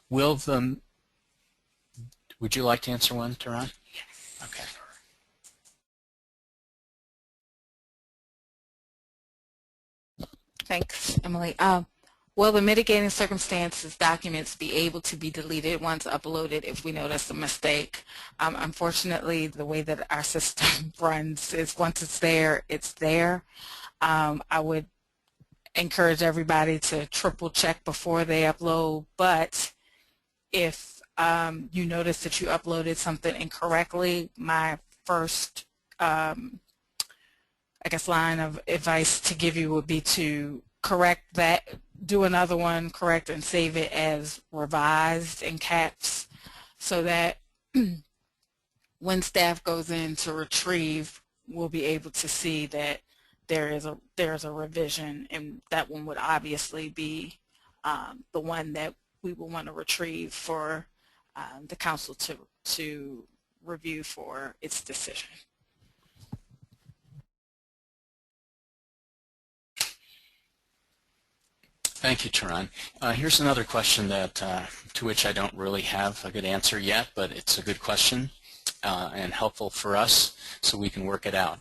Would you like to answer one, Taran? Yes. Okay. Thanks, Emily. Will the mitigating circumstances documents be able to be deleted once uploaded if we notice a mistake? Unfortunately, the way that our system runs is once it's there, it's there. I would encourage everybody to triple check before they upload, but if you notice that you uploaded something incorrectly, my first I guess line of advice to give you would be to correct that, do another one, correct and save it as revised in caps, so that when staff goes in to retrieve, we'll be able to see that there's a revision, and that one would obviously be the one that we will want to retrieve for the council to review for its decision. Thank you, Taran. Here's another question that to which I don't really have a good answer yet, but it's a good question and helpful for us so we can work it out.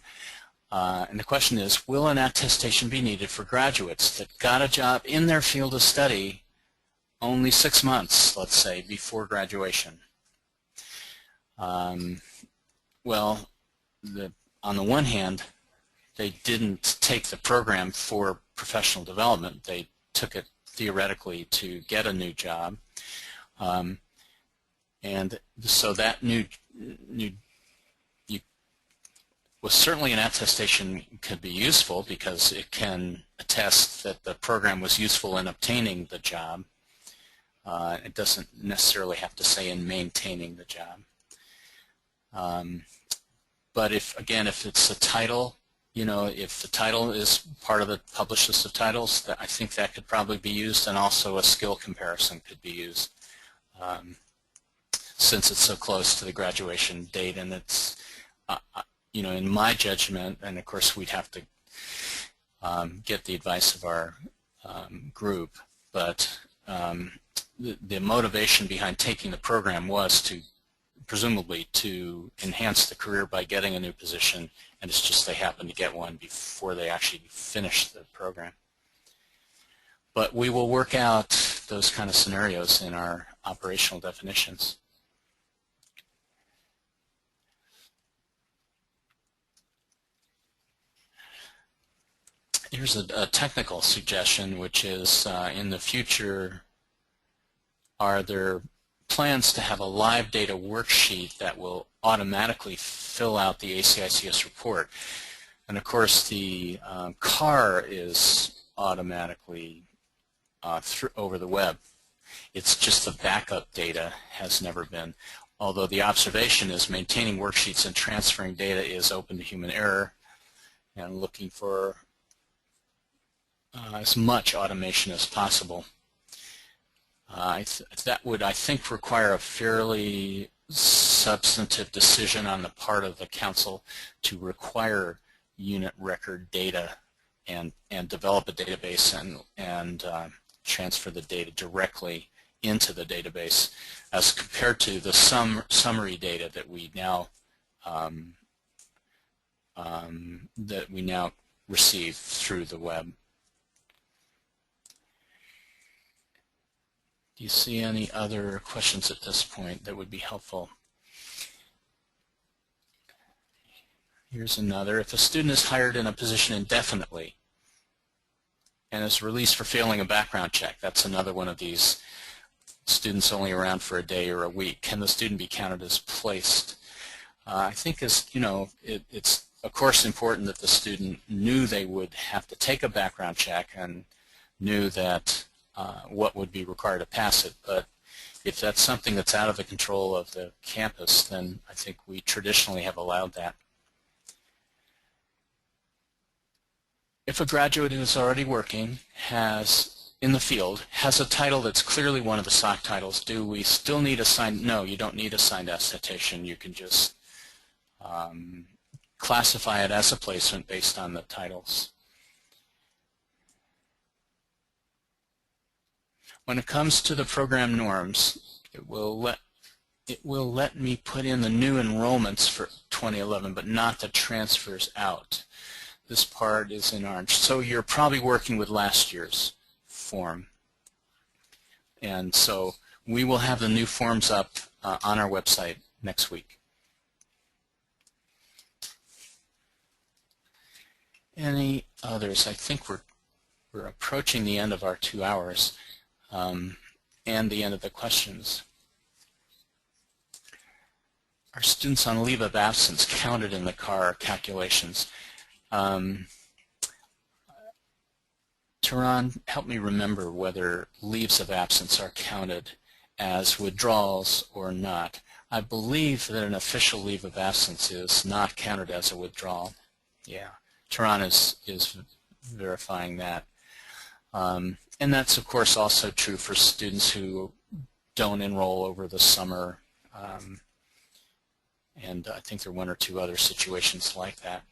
And the question is, will an attestation be needed for graduates that got a job in their field of study only 6 months, let's say, before graduation? Well, on the one hand, they didn't take the program for professional development. They took it theoretically to get a new job, and so that well, certainly an attestation could be useful because it can attest that the program was useful in obtaining the job. It doesn't necessarily have to say in maintaining the job. But if it's a title, you know, if the title is part of the published list of titles, I think that could probably be used, and also a skill comparison could be used since it's so close to the graduation date. And it's, you know, in my judgment, and of course we'd have to get the advice of our group, but the motivation behind taking the program was to presumably to enhance the career by getting a new position, and it's just they happened to get one before they actually finished the program. But we will work out those kind of scenarios in our operational definitions. Here's a technical suggestion, which is in the future, are there plans to have a live data worksheet that will automatically fill out the ACICS report? And of course the CAR is automatically over the web. It's just the backup data has never been. Although the observation is maintaining worksheets and transferring data is open to human error, and looking for as much automation as possible. That would, I think, require a fairly substantive decision on the part of the council to require unit record data and develop a database and transfer the data directly into the database, as compared to the summary data that we now receive through the web. Do you see any other questions at this point that would be helpful? Here's another. If a student is hired in a position indefinitely and is released for failing a background check, that's another one of these students only around for a day or a week, can the student be counted as placed? I think, as you know, it's of course important that the student knew they would have to take a background check and knew that what would be required to pass it. But if that's something that's out of the control of the campus, then I think we traditionally have allowed that. If a graduate who is already working in the field has a title that's clearly one of the SOC titles, do we still need a signed? No, you don't need a signed attestation. You can just classify it as a placement based on the titles. When it comes to the program norms, it will let me put in the new enrollments for 2011, but not the transfers out. This part is in orange. So you're probably working with last year's form. And so we will have the new forms up on our website next week. Any others? I think we're approaching the end of our 2 hours and the end of the questions. Are students on leave of absence counted in the CAR calculations? Tehran, help me remember whether leaves of absence are counted as withdrawals or not. I believe that an official leave of absence is not counted as a withdrawal. Yeah, Tehran is verifying that. And that's, of course, also true for students who don't enroll over the summer. And I think there are 1 or 2 other situations like that.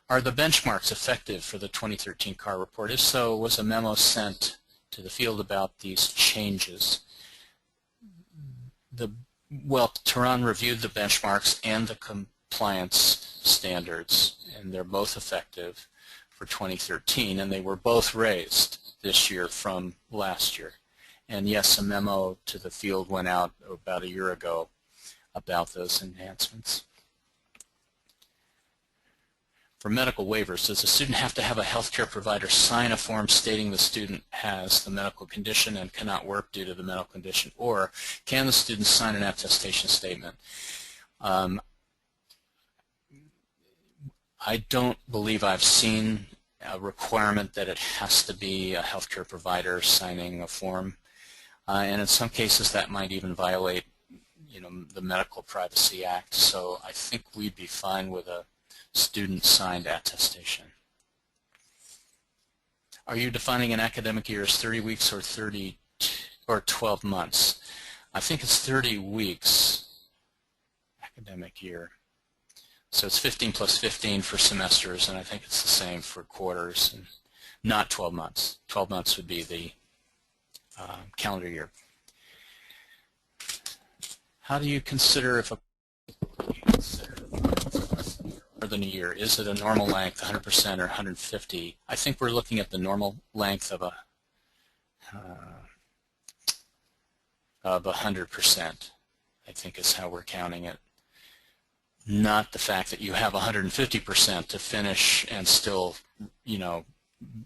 Are the benchmarks effective for the 2013 CAR report? If so, was a memo sent to the field about these changes? Well, Tehran reviewed the benchmarks and the compliance standards, and they're both effective for 2013, and they were both raised this year from last year. And yes, a memo to the field went out about a year ago about those enhancements. For medical waivers, does the student have to have a healthcare provider sign a form stating the student has the medical condition and cannot work due to the medical condition, or can the student sign an attestation statement? I don't believe I've seen a requirement that it has to be a healthcare provider signing a form, and in some cases that might even violate, the Medical Privacy Act. So I think we'd be fine with a student-signed attestation. Are you defining an academic year as 30 weeks or 12 months? I think it's 30 weeks academic year. So it's 15 plus 15 for semesters, and I think it's the same for quarters, and not 12 months. 12 months would be the calendar year. How do you consider if a more than a year? Is it a normal length, 100% or 150? I think we're looking at the normal length of 100%, I think is how we're counting it. Not the fact that you have 150% to finish and still,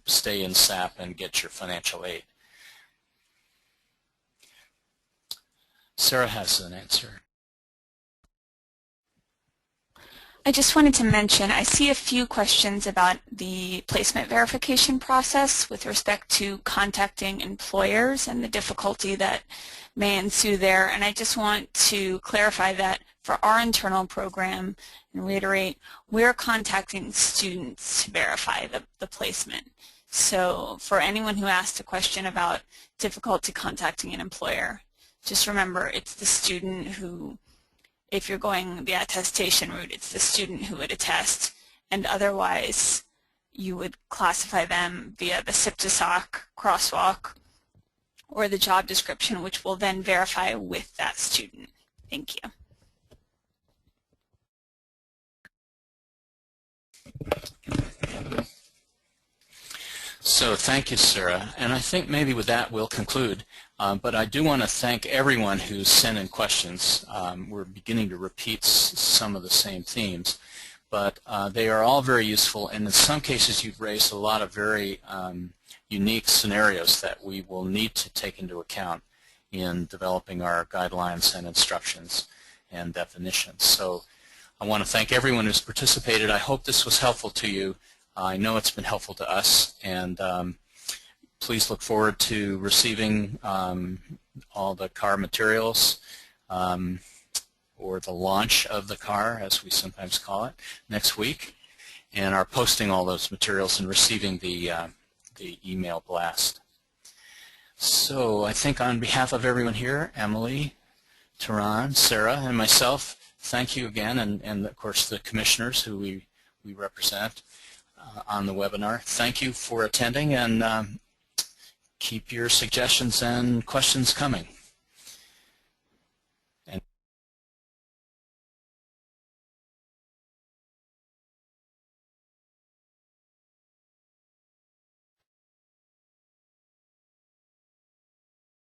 stay in SAP and get your financial aid. Sarah has an answer. I just wanted to mention, I see a few questions about the placement verification process with respect to contacting employers and the difficulty that may ensue there. And I just want to clarify that for our internal program, and reiterate, we're contacting students to verify the placement. So for anyone who asked a question about difficulty contacting an employer, just remember it's the student who, if you're going the attestation route, it's the student who would attest, and otherwise you would classify them via the SIP to SOC crosswalk or the job description, which will then verify with that student. Thank you. So thank you, Sarah. And I think maybe with that we'll conclude. But I do want to thank everyone who's sent in questions. We're beginning to repeat some of the same themes, but they are all very useful, and in some cases you've raised a lot of very unique scenarios that we will need to take into account in developing our guidelines and instructions and definitions. So I want to thank everyone who's participated. I hope this was helpful to you. I know it's been helpful to us, and please look forward to receiving all the CAR materials, or the launch of the CAR, as we sometimes call it, next week, and are posting all those materials and receiving the email blast. So I think on behalf of everyone here, Emily, Tehran, Sarah, and myself, thank you again, and of course the commissioners who we represent on the webinar. Thank you for attending, and keep your suggestions and questions coming.